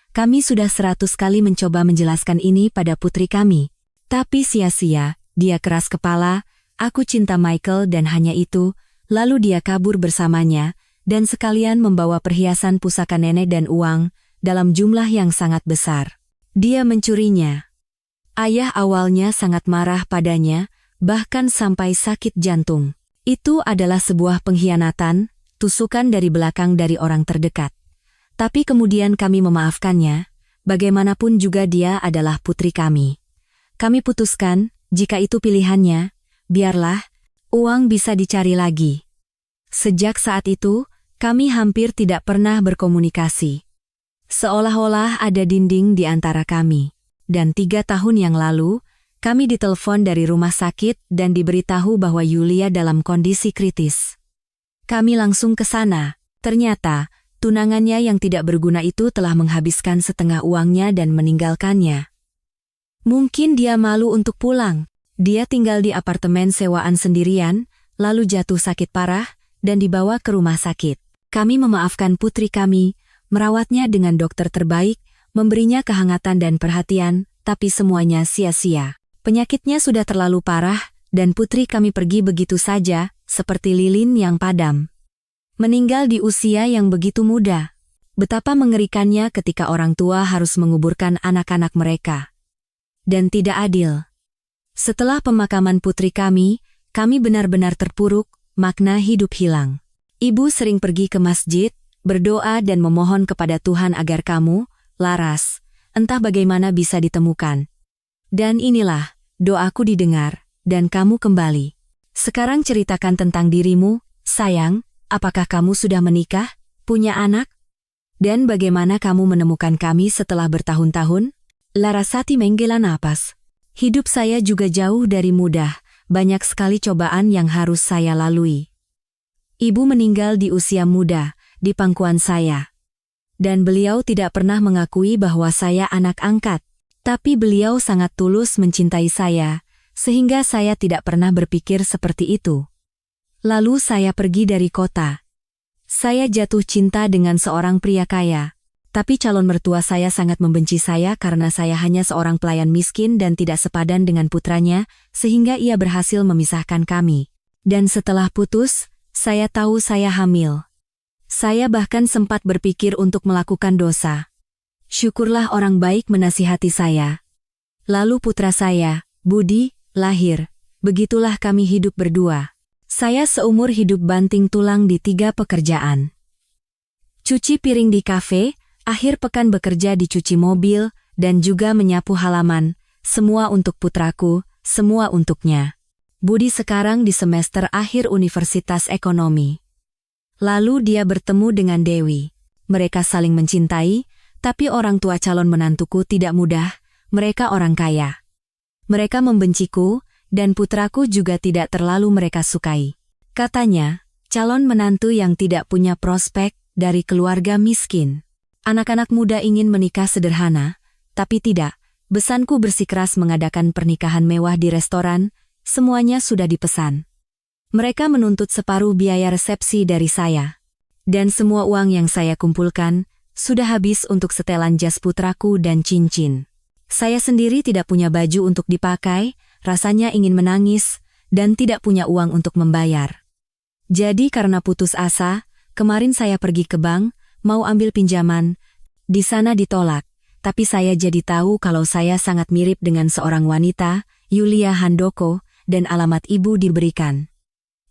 Kami sudah 100 kali mencoba menjelaskan ini pada putri kami. Tapi sia-sia, dia keras kepala, aku cinta Michael dan hanya itu. Lalu dia kabur bersamanya, dan sekalian membawa perhiasan pusaka nenek dan uang, dalam jumlah yang sangat besar. Dia mencurinya. Ayah awalnya sangat marah padanya, bahkan sampai sakit jantung. Itu adalah sebuah pengkhianatan, tusukan dari belakang dari orang terdekat. Tapi kemudian kami memaafkannya, bagaimanapun juga dia adalah putri kami. Kami putuskan, jika itu pilihannya, biarlah, uang bisa dicari lagi. Sejak saat itu, kami hampir tidak pernah berkomunikasi. Seolah-olah ada dinding di antara kami. Dan 3 tahun yang lalu, kami ditelepon dari rumah sakit dan diberitahu bahwa Yulia dalam kondisi kritis. Kami langsung ke sana. Ternyata, tunangannya yang tidak berguna itu telah menghabiskan setengah uangnya dan meninggalkannya. Mungkin dia malu untuk pulang. Dia tinggal di apartemen sewaan sendirian, lalu jatuh sakit parah, dan dibawa ke rumah sakit. Kami memaafkan putri kami, merawatnya dengan dokter terbaik, memberinya kehangatan dan perhatian, tapi semuanya sia-sia. Penyakitnya sudah terlalu parah, dan putri kami pergi begitu saja, seperti lilin yang padam. Meninggal di usia yang begitu muda. Betapa mengerikannya ketika orang tua harus menguburkan anak-anak mereka. Dan tidak adil. Setelah pemakaman putri kami benar-benar terpuruk, makna hidup hilang. Ibu sering pergi ke masjid, berdoa dan memohon kepada Tuhan agar kamu, Laras, entah bagaimana bisa ditemukan. Dan inilah, doaku didengar, dan kamu kembali. Sekarang ceritakan tentang dirimu, sayang, apakah kamu sudah menikah, punya anak? Dan bagaimana kamu menemukan kami setelah bertahun-tahun? Larasati menghela napas. Hidup saya juga jauh dari mudah, banyak sekali cobaan yang harus saya lalui. Ibu meninggal di usia muda, di pangkuan saya. Dan beliau tidak pernah mengakui bahwa saya anak angkat. Tapi beliau sangat tulus mencintai saya, sehingga saya tidak pernah berpikir seperti itu. Lalu saya pergi dari kota. Saya jatuh cinta dengan seorang pria kaya. Tapi calon mertua saya sangat membenci saya karena saya hanya seorang pelayan miskin dan tidak sepadan dengan putranya, sehingga ia berhasil memisahkan kami. Dan setelah putus, saya tahu saya hamil. Saya bahkan sempat berpikir untuk melakukan dosa. Syukurlah orang baik menasihati saya. Lalu putra saya, Budi, lahir. Begitulah kami hidup berdua. Saya seumur hidup banting tulang di 3 pekerjaan. Cuci piring di kafe, akhir pekan bekerja di cuci mobil, dan juga menyapu halaman, semua untuk putraku, semua untuknya. Budi sekarang di semester akhir Universitas Ekonomi. Lalu dia bertemu dengan Dewi. Mereka saling mencintai, tapi orang tua calon menantuku tidak mudah, mereka orang kaya. Mereka membenciku, dan putraku juga tidak terlalu mereka sukai. Katanya, calon menantu yang tidak punya prospek dari keluarga miskin. Anak-anak muda ingin menikah sederhana, tapi tidak. Besanku bersikeras mengadakan pernikahan mewah di restoran, semuanya sudah dipesan. Mereka menuntut separuh biaya resepsi dari saya. Dan semua uang yang saya kumpulkan, sudah habis untuk setelan jas putraku dan cincin. Saya sendiri tidak punya baju untuk dipakai, rasanya ingin menangis, dan tidak punya uang untuk membayar. Jadi karena putus asa, kemarin saya pergi ke bank, mau ambil pinjaman, di sana ditolak, tapi saya jadi tahu kalau saya sangat mirip dengan seorang wanita, Yulia Handoko, dan alamat ibu diberikan.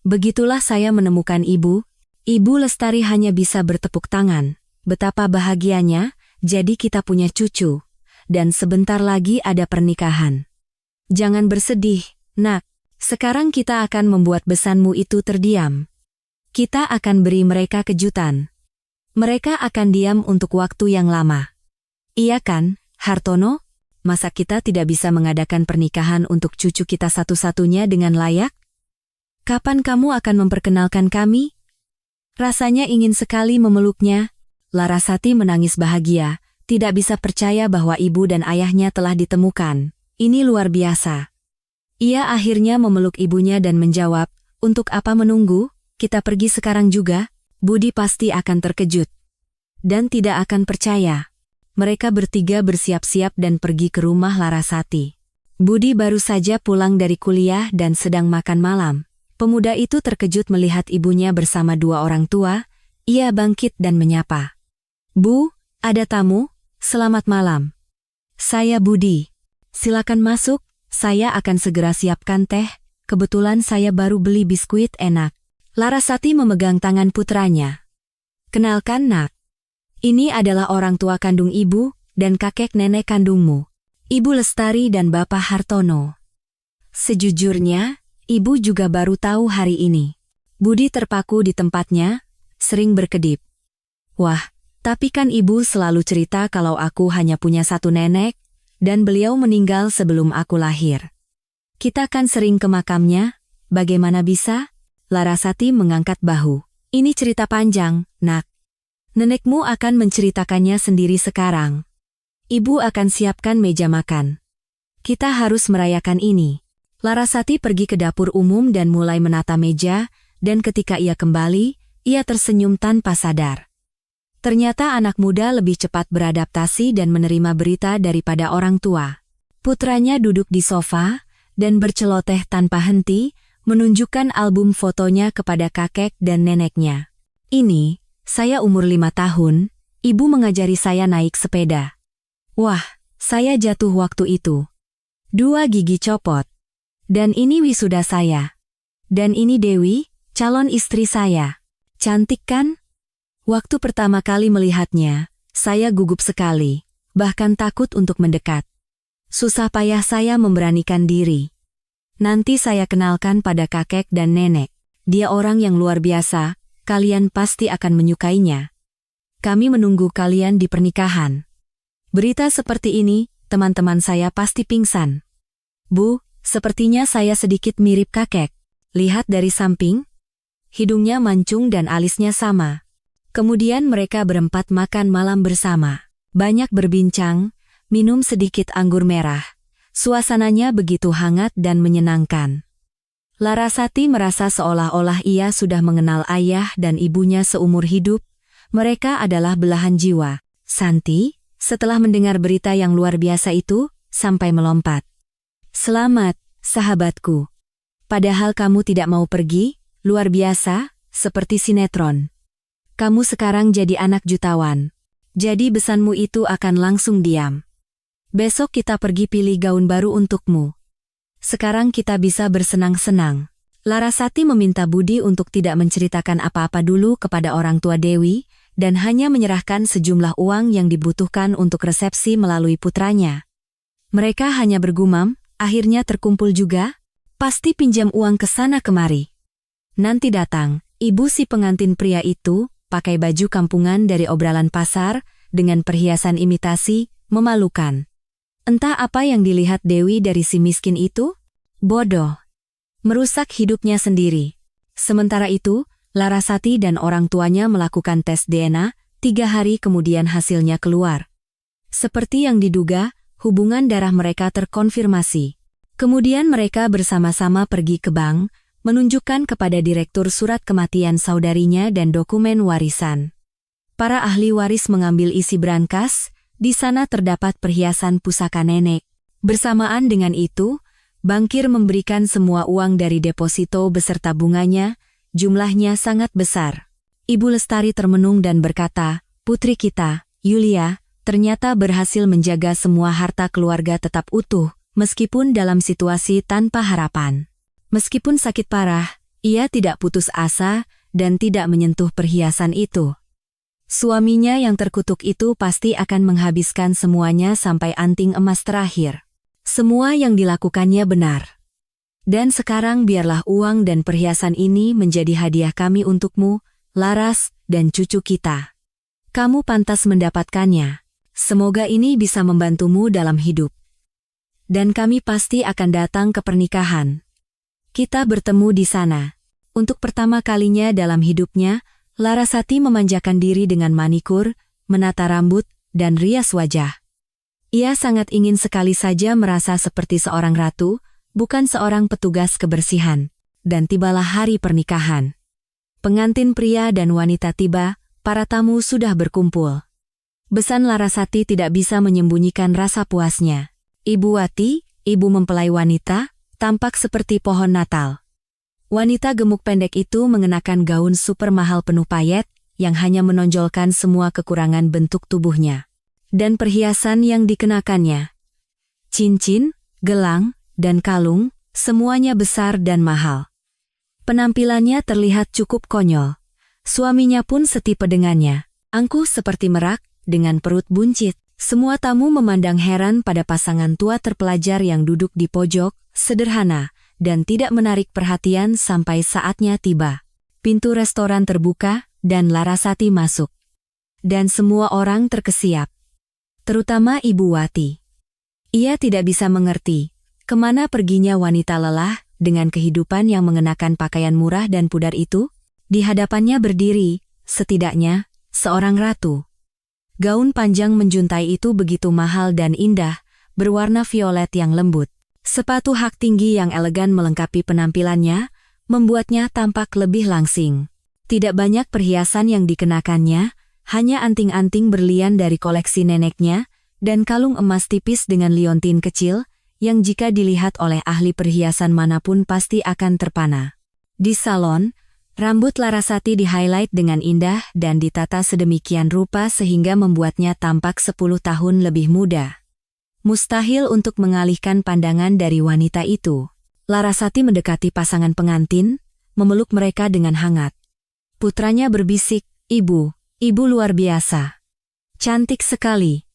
Begitulah saya menemukan ibu. Ibu Lestari hanya bisa bertepuk tangan. Betapa bahagianya, jadi kita punya cucu. Dan sebentar lagi ada pernikahan. Jangan bersedih, nak. Sekarang kita akan membuat besanmu itu terdiam. Kita akan beri mereka kejutan. Mereka akan diam untuk waktu yang lama. Iya kan, Hartono? Masa kita tidak bisa mengadakan pernikahan untuk cucu kita satu-satunya dengan layak? Kapan kamu akan memperkenalkan kami? Rasanya ingin sekali memeluknya. Larasati menangis bahagia, tidak bisa percaya bahwa ibu dan ayahnya telah ditemukan. Ini luar biasa. Ia akhirnya memeluk ibunya dan menjawab, untuk apa menunggu? Kita pergi sekarang juga. Budi pasti akan terkejut. Dan tidak akan percaya. Mereka bertiga bersiap-siap dan pergi ke rumah Larasati. Budi baru saja pulang dari kuliah dan sedang makan malam. Pemuda itu terkejut melihat ibunya bersama dua orang tua. Ia bangkit dan menyapa. Bu, ada tamu? Selamat malam. Saya Budi. Silakan masuk, saya akan segera siapkan teh. Kebetulan saya baru beli biskuit enak. Larasati memegang tangan putranya. Kenalkan nak. Ini adalah orang tua kandung ibu dan kakek nenek kandungmu. Ibu Lestari dan Bapak Hartono. Sejujurnya, ibu juga baru tahu hari ini. Budi terpaku di tempatnya, sering berkedip. Wah, tapi kan ibu selalu cerita kalau aku hanya punya satu nenek, dan beliau meninggal sebelum aku lahir. Kita kan sering ke makamnya, bagaimana bisa? Larasati mengangkat bahu. Ini cerita panjang, nak. Nenekmu akan menceritakannya sendiri sekarang. Ibu akan siapkan meja makan. Kita harus merayakan ini. Larasati pergi ke dapur umum dan mulai menata meja, dan ketika ia kembali, ia tersenyum tanpa sadar. Ternyata anak muda lebih cepat beradaptasi dan menerima berita daripada orang tua. Putranya duduk di sofa, dan berceloteh tanpa henti, menunjukkan album fotonya kepada kakek dan neneknya. Ini, saya umur 5 tahun, ibu mengajari saya naik sepeda. Wah, saya jatuh waktu itu. 2 gigi copot. Dan ini wisuda saya. Dan ini Dewi, calon istri saya. Cantik kan? Waktu pertama kali melihatnya, saya gugup sekali, bahkan takut untuk mendekat. Susah payah saya memberanikan diri. Nanti saya kenalkan pada kakek dan nenek. Dia orang yang luar biasa, kalian pasti akan menyukainya. Kami menunggu kalian di pernikahan. Berita seperti ini, teman-teman saya pasti pingsan. Bu, sepertinya saya sedikit mirip kakek. Lihat dari samping. Hidungnya mancung dan alisnya sama. Kemudian mereka berempat makan malam bersama. Banyak berbincang, minum sedikit anggur merah. Suasananya begitu hangat dan menyenangkan. Larasati merasa seolah-olah ia sudah mengenal ayah dan ibunya seumur hidup. Mereka adalah belahan jiwa. Santi, setelah mendengar berita yang luar biasa itu, sampai melompat. Selamat, sahabatku. Padahal kamu tidak mau pergi, luar biasa, seperti sinetron. Kamu sekarang jadi anak jutawan. Jadi besanmu itu akan langsung diam. Besok kita pergi pilih gaun baru untukmu. Sekarang kita bisa bersenang-senang. Larasati meminta Budi untuk tidak menceritakan apa-apa dulu kepada orang tua Dewi, dan hanya menyerahkan sejumlah uang yang dibutuhkan untuk resepsi melalui putranya. Mereka hanya bergumam, akhirnya terkumpul juga, pasti pinjam uang ke sana kemari. Nanti datang, ibu si pengantin pria itu, pakai baju kampungan dari obrolan pasar, dengan perhiasan imitasi, memalukan. Entah apa yang dilihat Dewi dari si miskin itu? Bodoh. Merusak hidupnya sendiri. Sementara itu, Larasati dan orang tuanya melakukan tes DNA, 3 hari kemudian hasilnya keluar. Seperti yang diduga, hubungan darah mereka terkonfirmasi. Kemudian mereka bersama-sama pergi ke bank, menunjukkan kepada direktur surat kematian saudarinya dan dokumen warisan. Para ahli waris mengambil isi brankas. Di sana terdapat perhiasan pusaka nenek. Bersamaan dengan itu, bankir memberikan semua uang dari deposito beserta bunganya, jumlahnya sangat besar. Ibu Lestari termenung dan berkata, putri kita, Yulia, ternyata berhasil menjaga semua harta keluarga tetap utuh, meskipun dalam situasi tanpa harapan. Meskipun sakit parah, ia tidak putus asa dan tidak menyentuh perhiasan itu. Suaminya yang terkutuk itu pasti akan menghabiskan semuanya sampai anting emas terakhir. Semua yang dilakukannya benar. Dan sekarang biarlah uang dan perhiasan ini menjadi hadiah kami untukmu, Laras, dan cucu kita. Kamu pantas mendapatkannya. Semoga ini bisa membantumu dalam hidup. Dan kami pasti akan datang ke pernikahan. Kita bertemu di sana. Untuk pertama kalinya dalam hidupnya, Larasati memanjakan diri dengan manikur, menata rambut, dan rias wajah. Ia sangat ingin sekali saja merasa seperti seorang ratu, bukan seorang petugas kebersihan. Dan tibalah hari pernikahan. Pengantin pria dan wanita tiba, para tamu sudah berkumpul. Besan Larasati tidak bisa menyembunyikan rasa puasnya. Ibu Wati, ibu mempelai wanita, tampak seperti pohon Natal. Wanita gemuk pendek itu mengenakan gaun super mahal penuh payet, yang hanya menonjolkan semua kekurangan bentuk tubuhnya. Dan perhiasan yang dikenakannya. Cincin, gelang, dan kalung, semuanya besar dan mahal. Penampilannya terlihat cukup konyol. Suaminya pun setipe dengannya. Angkuh seperti merak, dengan perut buncit. Semua tamu memandang heran pada pasangan tua terpelajar yang duduk di pojok, sederhana, dan tidak menarik perhatian sampai saatnya tiba. Pintu restoran terbuka, dan Larasati masuk. Dan semua orang terkesiap. Terutama Ibu Wati. Ia tidak bisa mengerti, kemana perginya wanita lelah, dengan kehidupan yang mengenakan pakaian murah dan pudar itu. Di hadapannya berdiri, setidaknya, seorang ratu. Gaun panjang menjuntai itu begitu mahal dan indah, berwarna violet yang lembut. Sepatu hak tinggi yang elegan melengkapi penampilannya, membuatnya tampak lebih langsing. Tidak banyak perhiasan yang dikenakannya, hanya anting-anting berlian dari koleksi neneknya, dan kalung emas tipis dengan liontin kecil, yang jika dilihat oleh ahli perhiasan manapun pasti akan terpana. Di salon, rambut Larasati di-highlight dengan indah dan ditata sedemikian rupa sehingga membuatnya tampak 10 tahun lebih muda. Mustahil untuk mengalihkan pandangan dari wanita itu. Larasati mendekati pasangan pengantin, memeluk mereka dengan hangat. Putranya berbisik, "Ibu, ibu luar biasa. Cantik sekali.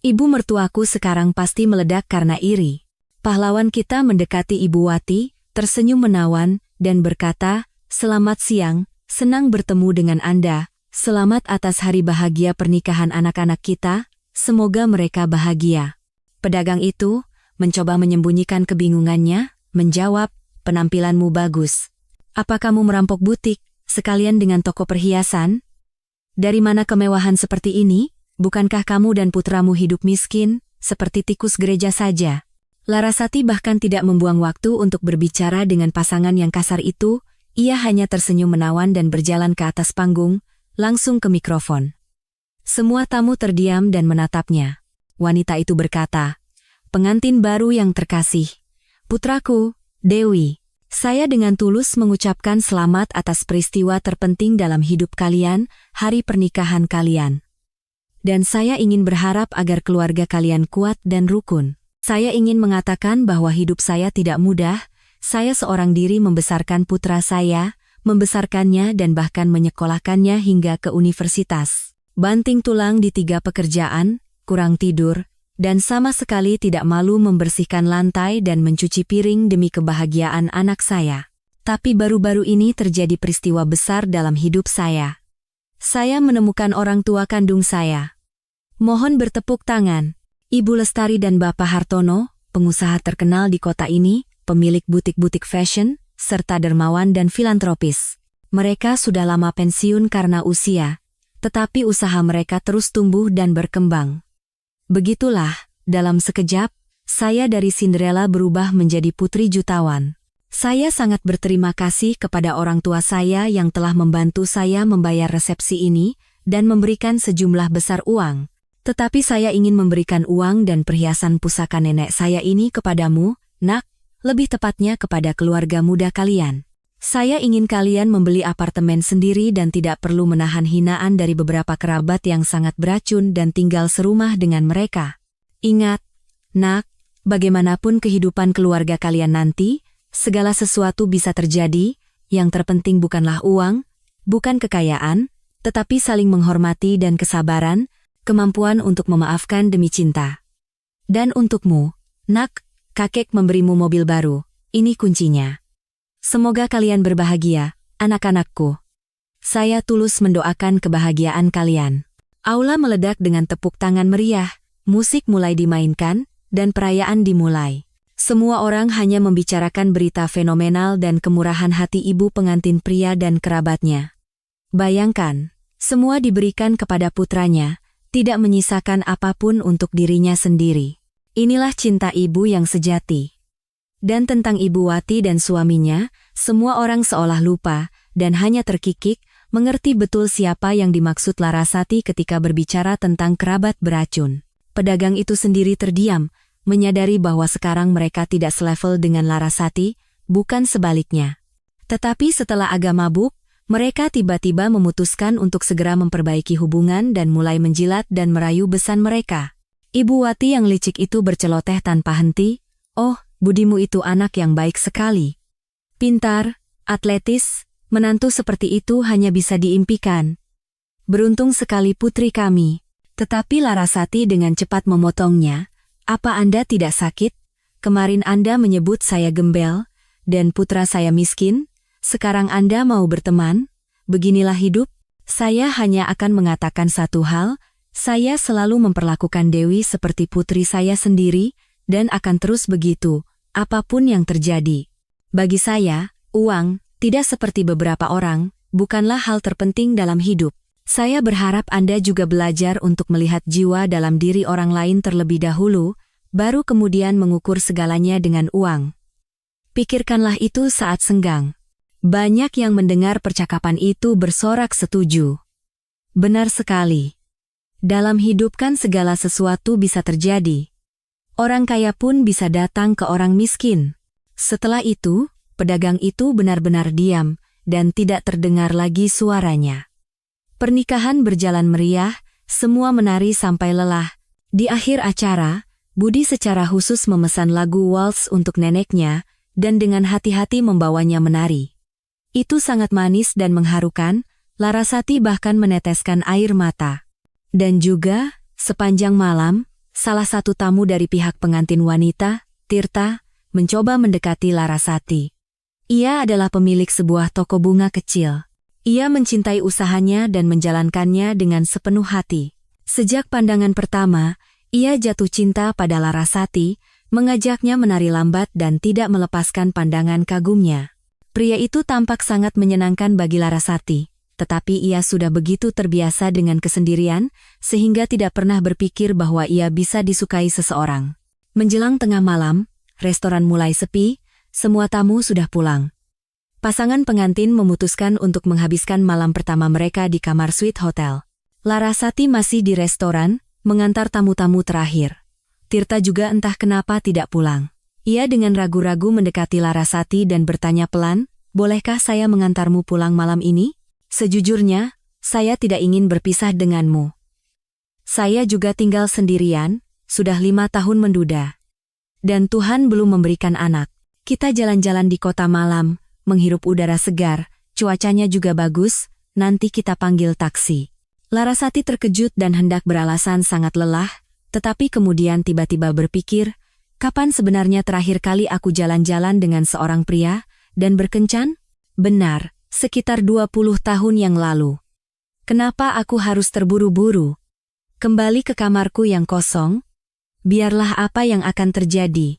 Ibu mertuaku sekarang pasti meledak karena iri." Pahlawan kita mendekati Ibu Wati, tersenyum menawan, dan berkata, "Selamat siang, senang bertemu dengan Anda, selamat atas hari bahagia pernikahan anak-anak kita, semoga mereka bahagia." Pedagang itu, mencoba menyembunyikan kebingungannya, menjawab, "Penampilanmu bagus. Apa kamu merampok butik, sekalian dengan toko perhiasan? Dari mana kemewahan seperti ini? Bukankah kamu dan putramu hidup miskin, seperti tikus gereja saja?" Larasati bahkan tidak membuang waktu untuk berbicara dengan pasangan yang kasar itu. Ia hanya tersenyum menawan dan berjalan ke atas panggung, langsung ke mikrofon. Semua tamu terdiam dan menatapnya. Wanita itu berkata, "Pengantin baru yang terkasih. Putraku, Dewi, saya dengan tulus mengucapkan selamat atas peristiwa terpenting dalam hidup kalian, hari pernikahan kalian. Dan saya ingin berharap agar keluarga kalian kuat dan rukun. Saya ingin mengatakan bahwa hidup saya tidak mudah. Saya seorang diri membesarkan putra saya, membesarkannya dan bahkan menyekolahkannya hingga ke universitas. Banting tulang di 3 pekerjaan, kurang tidur, dan sama sekali tidak malu membersihkan lantai dan mencuci piring demi kebahagiaan anak saya. Tapi baru-baru ini terjadi peristiwa besar dalam hidup saya. Saya menemukan orang tua kandung saya. Mohon bertepuk tangan, Ibu Lestari dan Bapak Hartono, pengusaha terkenal di kota ini, pemilik butik-butik fashion, serta dermawan dan filantropis. Mereka sudah lama pensiun karena usia, tetapi usaha mereka terus tumbuh dan berkembang. Begitulah, dalam sekejap, saya dari Cinderella berubah menjadi putri jutawan. Saya sangat berterima kasih kepada orang tua saya yang telah membantu saya membayar resepsi ini dan memberikan sejumlah besar uang. Tetapi saya ingin memberikan uang dan perhiasan pusaka nenek saya ini kepadamu, Nak. Lebih tepatnya kepada keluarga muda kalian. Saya ingin kalian membeli apartemen sendiri dan tidak perlu menahan hinaan dari beberapa kerabat yang sangat beracun dan tinggal serumah dengan mereka. Ingat, Nak, bagaimanapun kehidupan keluarga kalian nanti, segala sesuatu bisa terjadi, yang terpenting bukanlah uang, bukan kekayaan, tetapi saling menghormati dan kesabaran, kemampuan untuk memaafkan demi cinta. Dan untukmu, Nak, kakek memberimu mobil baru, ini kuncinya. Semoga kalian berbahagia, anak-anakku. Saya tulus mendoakan kebahagiaan kalian. Aula meledak dengan tepuk tangan meriah, musik mulai dimainkan, dan perayaan dimulai. Semua orang hanya membicarakan berita fenomenal dan kemurahan hati ibu pengantin pria dan kerabatnya. Bayangkan, semua diberikan kepada putranya, tidak menyisakan apapun untuk dirinya sendiri. Inilah cinta ibu yang sejati. Dan tentang Ibu Wati dan suaminya, semua orang seolah lupa, dan hanya terkikik, mengerti betul siapa yang dimaksud Larasati ketika berbicara tentang kerabat beracun. Pedagang itu sendiri terdiam, menyadari bahwa sekarang mereka tidak selevel dengan Larasati, bukan sebaliknya. Tetapi setelah agak mabuk, mereka tiba-tiba memutuskan untuk segera memperbaiki hubungan dan mulai menjilat dan merayu besan mereka. Ibu Wati yang licik itu berceloteh tanpa henti, "Oh, budimu itu anak yang baik sekali. Pintar, atletis, menantu seperti itu hanya bisa diimpikan. Beruntung sekali putri kami." Tetapi Larasati dengan cepat memotongnya, "Apa Anda tidak sakit? Kemarin Anda menyebut saya gembel, dan putra saya miskin. Sekarang Anda mau berteman? Beginilah hidup. Saya hanya akan mengatakan satu hal, saya selalu memperlakukan Dewi seperti putri saya sendiri, dan akan terus begitu, apapun yang terjadi. Bagi saya, uang, tidak seperti beberapa orang, bukanlah hal terpenting dalam hidup. Saya berharap Anda juga belajar untuk melihat jiwa dalam diri orang lain terlebih dahulu, baru kemudian mengukur segalanya dengan uang. Pikirkanlah itu saat senggang." Banyak yang mendengar percakapan itu bersorak setuju. Benar sekali. Dalam hidup kan segala sesuatu bisa terjadi. Orang kaya pun bisa datang ke orang miskin. Setelah itu, pedagang itu benar-benar diam, dan tidak terdengar lagi suaranya. Pernikahan berjalan meriah, semua menari sampai lelah. Di akhir acara, Budi secara khusus memesan lagu waltz untuk neneknya, dan dengan hati-hati membawanya menari. Itu sangat manis dan mengharukan, Larasati bahkan meneteskan air mata. Dan juga, sepanjang malam, salah satu tamu dari pihak pengantin wanita, Tirta, mencoba mendekati Larasati. Ia adalah pemilik sebuah toko bunga kecil. Ia mencintai usahanya dan menjalankannya dengan sepenuh hati. Sejak pandangan pertama, ia jatuh cinta pada Larasati, mengajaknya menari lambat dan tidak melepaskan pandangan kagumnya. Pria itu tampak sangat menyenangkan bagi Larasati, tetapi ia sudah begitu terbiasa dengan kesendirian, sehingga tidak pernah berpikir bahwa ia bisa disukai seseorang. Menjelang tengah malam, restoran mulai sepi, semua tamu sudah pulang. Pasangan pengantin memutuskan untuk menghabiskan malam pertama mereka di kamar suite hotel. Larasati masih di restoran, mengantar tamu-tamu terakhir. Tirta juga entah kenapa tidak pulang. Ia dengan ragu-ragu mendekati Larasati dan bertanya pelan, "Bolehkah saya mengantarmu pulang malam ini? Sejujurnya, saya tidak ingin berpisah denganmu. Saya juga tinggal sendirian, sudah 5 tahun menduda. Dan Tuhan belum memberikan anak. Kita jalan-jalan di kota malam, menghirup udara segar, cuacanya juga bagus, nanti kita panggil taksi." Larasati terkejut dan hendak beralasan sangat lelah, tetapi kemudian tiba-tiba berpikir, kapan sebenarnya terakhir kali aku jalan-jalan dengan seorang pria, dan berkencan? Benar, sekitar 20 tahun yang lalu. Kenapa aku harus terburu-buru? Kembali ke kamarku yang kosong? Biarlah apa yang akan terjadi.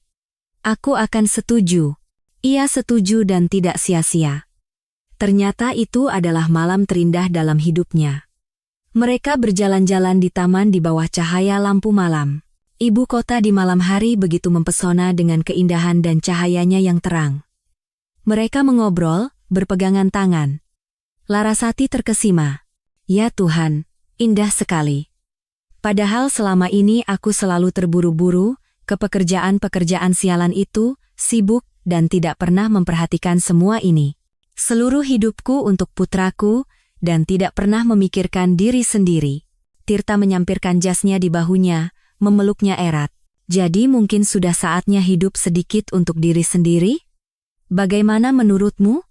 Aku akan setuju. Ia setuju dan tidak sia-sia. Ternyata itu adalah malam terindah dalam hidupnya. Mereka berjalan-jalan di taman di bawah cahaya lampu malam. Ibu kota di malam hari begitu mempesona dengan keindahan dan cahayanya yang terang. Mereka mengobrol, berpegangan tangan. Larasati terkesima. Ya Tuhan, indah sekali. Padahal selama ini aku selalu terburu-buru, ke pekerjaan-pekerjaan sialan itu, sibuk, dan tidak pernah memperhatikan semua ini. Seluruh hidupku untuk putraku, dan tidak pernah memikirkan diri sendiri. Tirta menyampirkan jasnya di bahunya, memeluknya erat. Jadi mungkin sudah saatnya hidup sedikit untuk diri sendiri? Bagaimana menurutmu?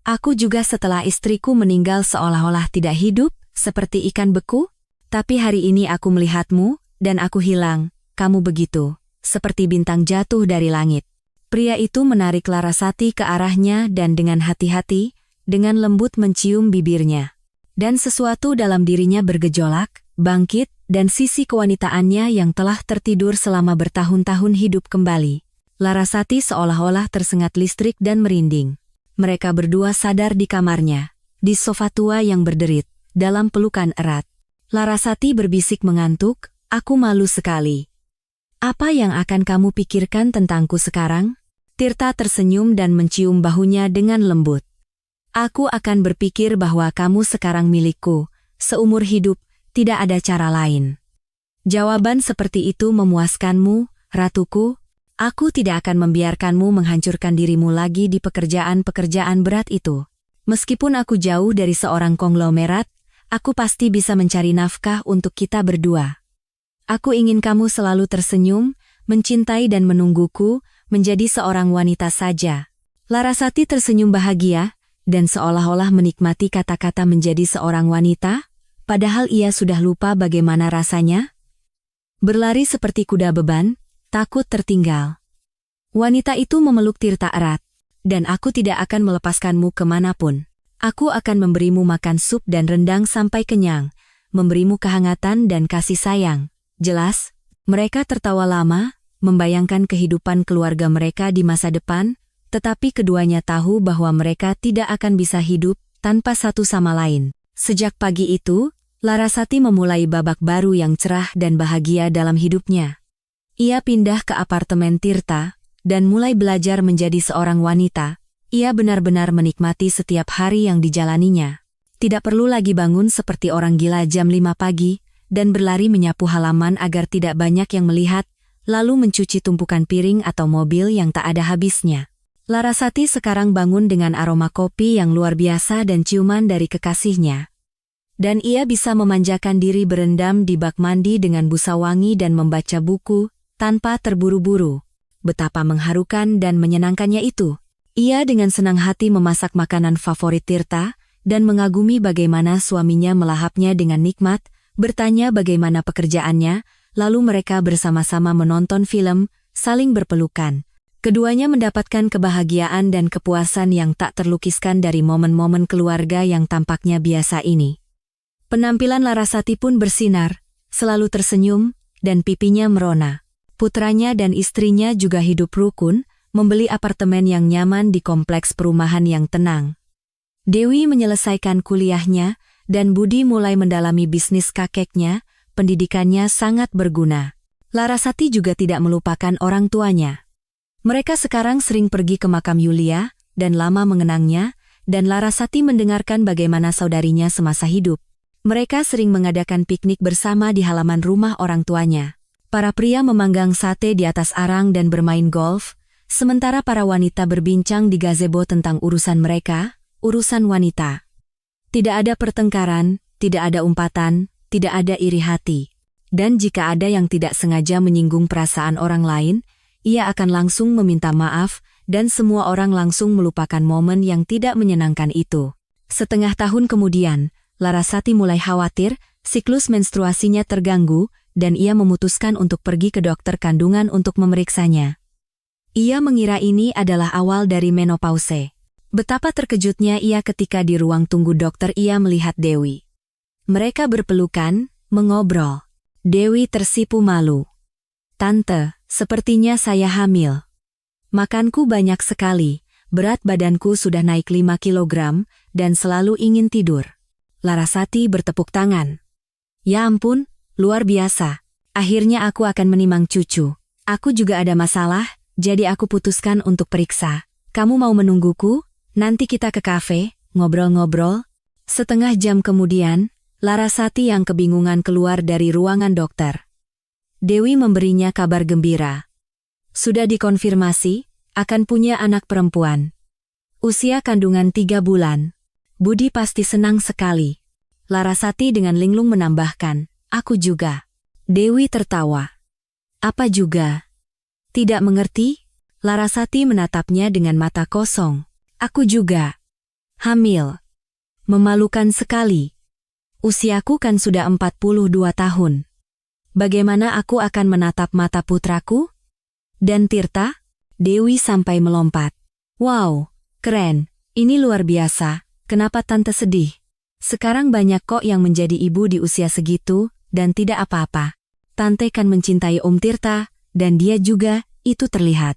Aku juga setelah istriku meninggal seolah-olah tidak hidup, seperti ikan beku. Tapi hari ini aku melihatmu, dan aku hilang, kamu begitu, seperti bintang jatuh dari langit. Pria itu menarik Larasati ke arahnya dan dengan hati-hati, dengan lembut mencium bibirnya. Dan sesuatu dalam dirinya bergejolak, bangkit, dan sisi kewanitaannya yang telah tertidur selama bertahun-tahun hidup kembali. Larasati seolah-olah tersengat listrik dan merinding. Mereka berdua sadar di kamarnya, di sofa tua yang berderit, dalam pelukan erat. Larasati berbisik mengantuk, "Aku malu sekali." "Apa yang akan kamu pikirkan tentangku sekarang?" Tirta tersenyum dan mencium bahunya dengan lembut. "Aku akan berpikir bahwa kamu sekarang milikku, seumur hidup, tidak ada cara lain." "Jawaban seperti itu memuaskanmu, ratuku? Aku tidak akan membiarkanmu menghancurkan dirimu lagi di pekerjaan-pekerjaan berat itu. Meskipun aku jauh dari seorang konglomerat, aku pasti bisa mencari nafkah untuk kita berdua. Aku ingin kamu selalu tersenyum, mencintai dan menungguku, menjadi seorang wanita saja." Larasati tersenyum bahagia, dan seolah-olah menikmati kata-kata menjadi seorang wanita, padahal ia sudah lupa bagaimana rasanya. Berlari seperti kuda beban, takut tertinggal. Wanita itu memeluk Tirta erat. "Dan aku tidak akan melepaskanmu kemanapun. Aku akan memberimu makan sup dan rendang sampai kenyang, memberimu kehangatan dan kasih sayang. Jelas?" Mereka tertawa lama, membayangkan kehidupan keluarga mereka di masa depan, tetapi keduanya tahu bahwa mereka tidak akan bisa hidup tanpa satu sama lain. Sejak pagi itu, Larasati memulai babak baru yang cerah dan bahagia dalam hidupnya. Ia pindah ke apartemen Tirta, dan mulai belajar menjadi seorang wanita. Ia benar-benar menikmati setiap hari yang dijalaninya. Tidak perlu lagi bangun seperti orang gila jam 5 pagi, dan berlari menyapu halaman agar tidak banyak yang melihat, lalu mencuci tumpukan piring atau mobil yang tak ada habisnya. Larasati sekarang bangun dengan aroma kopi yang luar biasa dan ciuman dari kekasihnya. Dan ia bisa memanjakan diri berendam di bak mandi dengan busa wangi dan membaca buku, tanpa terburu-buru. Betapa mengharukan dan menyenangkannya itu. Ia dengan senang hati memasak makanan favorit Tirta, dan mengagumi bagaimana suaminya melahapnya dengan nikmat, bertanya bagaimana pekerjaannya, lalu mereka bersama-sama menonton film, saling berpelukan. Keduanya mendapatkan kebahagiaan dan kepuasan yang tak terlukiskan dari momen-momen keluarga yang tampaknya biasa ini. Penampilan Larasati pun bersinar, selalu tersenyum, dan pipinya merona. Putranya dan istrinya juga hidup rukun, membeli apartemen yang nyaman di kompleks perumahan yang tenang. Dewi menyelesaikan kuliahnya, dan Budi mulai mendalami bisnis kakeknya. Pendidikannya sangat berguna. Larasati juga tidak melupakan orang tuanya. Mereka sekarang sering pergi ke makam Yulia, dan lama mengenangnya, dan Larasati mendengarkan bagaimana saudarinya semasa hidup. Mereka sering mengadakan piknik bersama di halaman rumah orang tuanya. Para pria memanggang sate di atas arang dan bermain golf, sementara para wanita berbincang di gazebo tentang urusan mereka, urusan wanita. Tidak ada pertengkaran, tidak ada umpatan, tidak ada iri hati. Dan jika ada yang tidak sengaja menyinggung perasaan orang lain, ia akan langsung meminta maaf, dan semua orang langsung melupakan momen yang tidak menyenangkan itu. Setengah tahun kemudian, Larasati mulai khawatir, siklus menstruasinya terganggu, dan ia memutuskan untuk pergi ke dokter kandungan untuk memeriksanya. Ia mengira ini adalah awal dari menopause. Betapa terkejutnya ia ketika di ruang tunggu dokter ia melihat Dewi. Mereka berpelukan, mengobrol. Dewi tersipu malu. "Tante, sepertinya saya hamil. Makanku banyak sekali, berat badanku sudah naik 5 kilogram, dan selalu ingin tidur." Larasati bertepuk tangan. "Ya ampun, luar biasa. Akhirnya aku akan menimang cucu. Aku juga ada masalah, jadi aku putuskan untuk periksa. Kamu mau menungguku? Nanti kita ke kafe, ngobrol-ngobrol." Setengah jam kemudian, Larasati yang kebingungan keluar dari ruangan dokter. Dewi memberinya kabar gembira. Sudah dikonfirmasi, akan punya anak perempuan. Usia kandungan 3 bulan. Budi pasti senang sekali. Larasati dengan linglung menambahkan, "Aku juga." Dewi tertawa. "Apa juga?" "Tidak mengerti?" Larasati menatapnya dengan mata kosong. "Aku juga. Hamil. Memalukan sekali. Usiaku kan sudah 42 tahun. Bagaimana aku akan menatap mata putraku? Dan Tirta?" Dewi sampai melompat. "Wow, keren. Ini luar biasa. Kenapa Tante sedih? Sekarang banyak kok yang menjadi ibu di usia segitu, dan tidak apa-apa. Tante kan mencintai Om Tirta, dan dia juga, itu terlihat.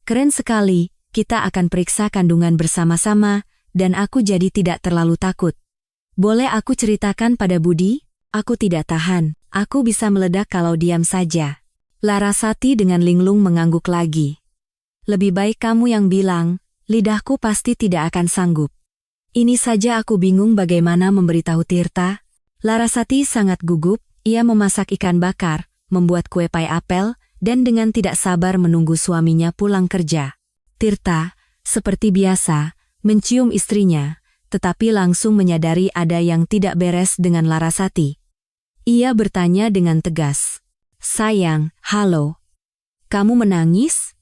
Keren sekali, kita akan periksa kandungan bersama-sama, dan aku jadi tidak terlalu takut. Boleh aku ceritakan pada Budi? Aku tidak tahan, aku bisa meledak kalau diam saja. Larasati dengan linglung mengangguk lagi. Lebih baik kamu yang bilang, lidahku pasti tidak akan sanggup. Ini saja aku bingung bagaimana memberitahu Tirta. Larasati sangat gugup, ia memasak ikan bakar, membuat kue pai apel, dan dengan tidak sabar menunggu suaminya pulang kerja. Tirta, seperti biasa, mencium istrinya, tetapi langsung menyadari ada yang tidak beres dengan Larasati. Ia bertanya dengan tegas. Sayang, halo. Kamu menangis?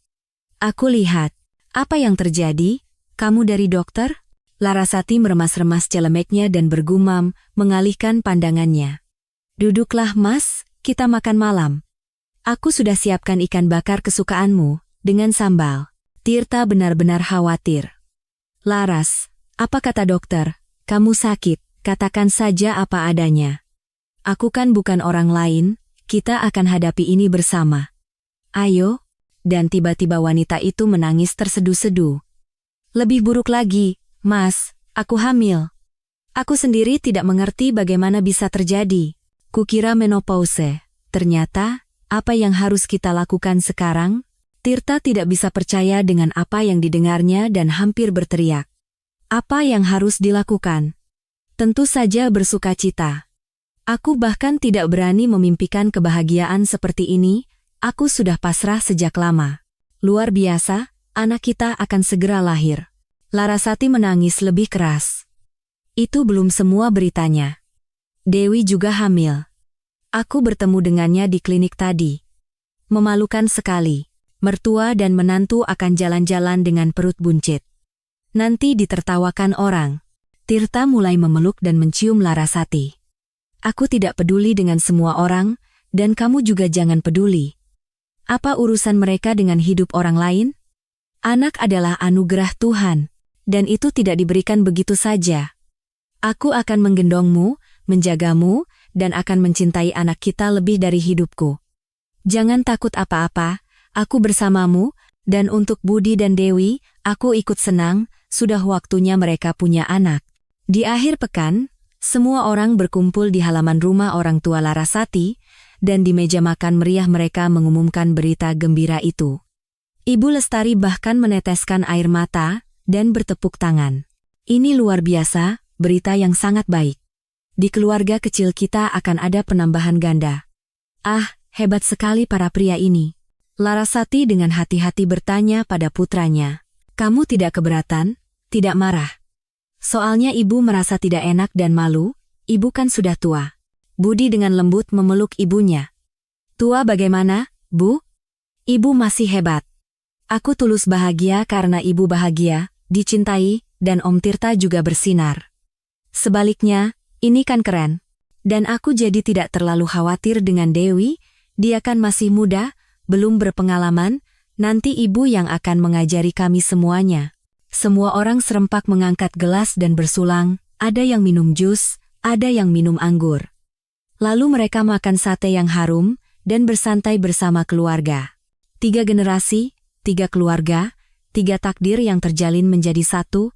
Aku lihat. Apa yang terjadi? Kamu dari dokter? Larasati meremas-remas celemeknya dan bergumam, mengalihkan pandangannya. Duduklah Mas, kita makan malam. Aku sudah siapkan ikan bakar kesukaanmu, dengan sambal. Tirta benar-benar khawatir. Laras, apa kata dokter? Kamu sakit, katakan saja apa adanya. Aku kan bukan orang lain, kita akan hadapi ini bersama. Ayo. Dan tiba-tiba wanita itu menangis terseduh-seduh. Lebih buruk lagi, Mas, aku hamil. Aku sendiri tidak mengerti bagaimana bisa terjadi. Kukira menopause. Ternyata, apa yang harus kita lakukan sekarang? Tirta tidak bisa percaya dengan apa yang didengarnya dan hampir berteriak. Apa yang harus dilakukan? Tentu saja bersukacita. Aku bahkan tidak berani memimpikan kebahagiaan seperti ini, aku sudah pasrah sejak lama. Luar biasa, anak kita akan segera lahir. Larasati menangis lebih keras. Itu belum semua beritanya. Dewi juga hamil. Aku bertemu dengannya di klinik tadi. Memalukan sekali. Mertua dan menantu akan jalan-jalan dengan perut buncit. Nanti ditertawakan orang. Tirta mulai memeluk dan mencium Larasati. Aku tidak peduli dengan semua orang, dan kamu juga jangan peduli. Apa urusan mereka dengan hidup orang lain? Anak adalah anugerah Tuhan, dan itu tidak diberikan begitu saja. Aku akan menggendongmu, menjagamu, dan akan mencintai anak kita lebih dari hidupku. Jangan takut apa-apa, aku bersamamu, dan untuk Budi dan Dewi, aku ikut senang, sudah waktunya mereka punya anak. Di akhir pekan, semua orang berkumpul di halaman rumah orang tua Larasati, dan di meja makan meriah mereka mengumumkan berita gembira itu. Ibu Lestari bahkan meneteskan air mata, dan bertepuk tangan. Ini luar biasa, berita yang sangat baik. Di keluarga kecil kita akan ada penambahan ganda. Ah, hebat sekali para pria ini. Larasati dengan hati-hati bertanya pada putranya. Kamu tidak keberatan, tidak marah? Soalnya ibu merasa tidak enak dan malu, ibu kan sudah tua. Budi dengan lembut memeluk ibunya. Tua bagaimana, Bu? Ibu masih hebat. Aku tulus bahagia karena ibu bahagia, dicintai, dan Om Tirta juga bersinar. Sebaliknya, ini kan keren. Dan aku jadi tidak terlalu khawatir dengan Dewi, dia kan masih muda, belum berpengalaman, nanti ibu yang akan mengajari kami semuanya. Semua orang serempak mengangkat gelas dan bersulang, ada yang minum jus, ada yang minum anggur. Lalu mereka makan sate yang harum, dan bersantai bersama keluarga. 3 generasi, 3 keluarga, 3 takdir yang terjalin menjadi satu,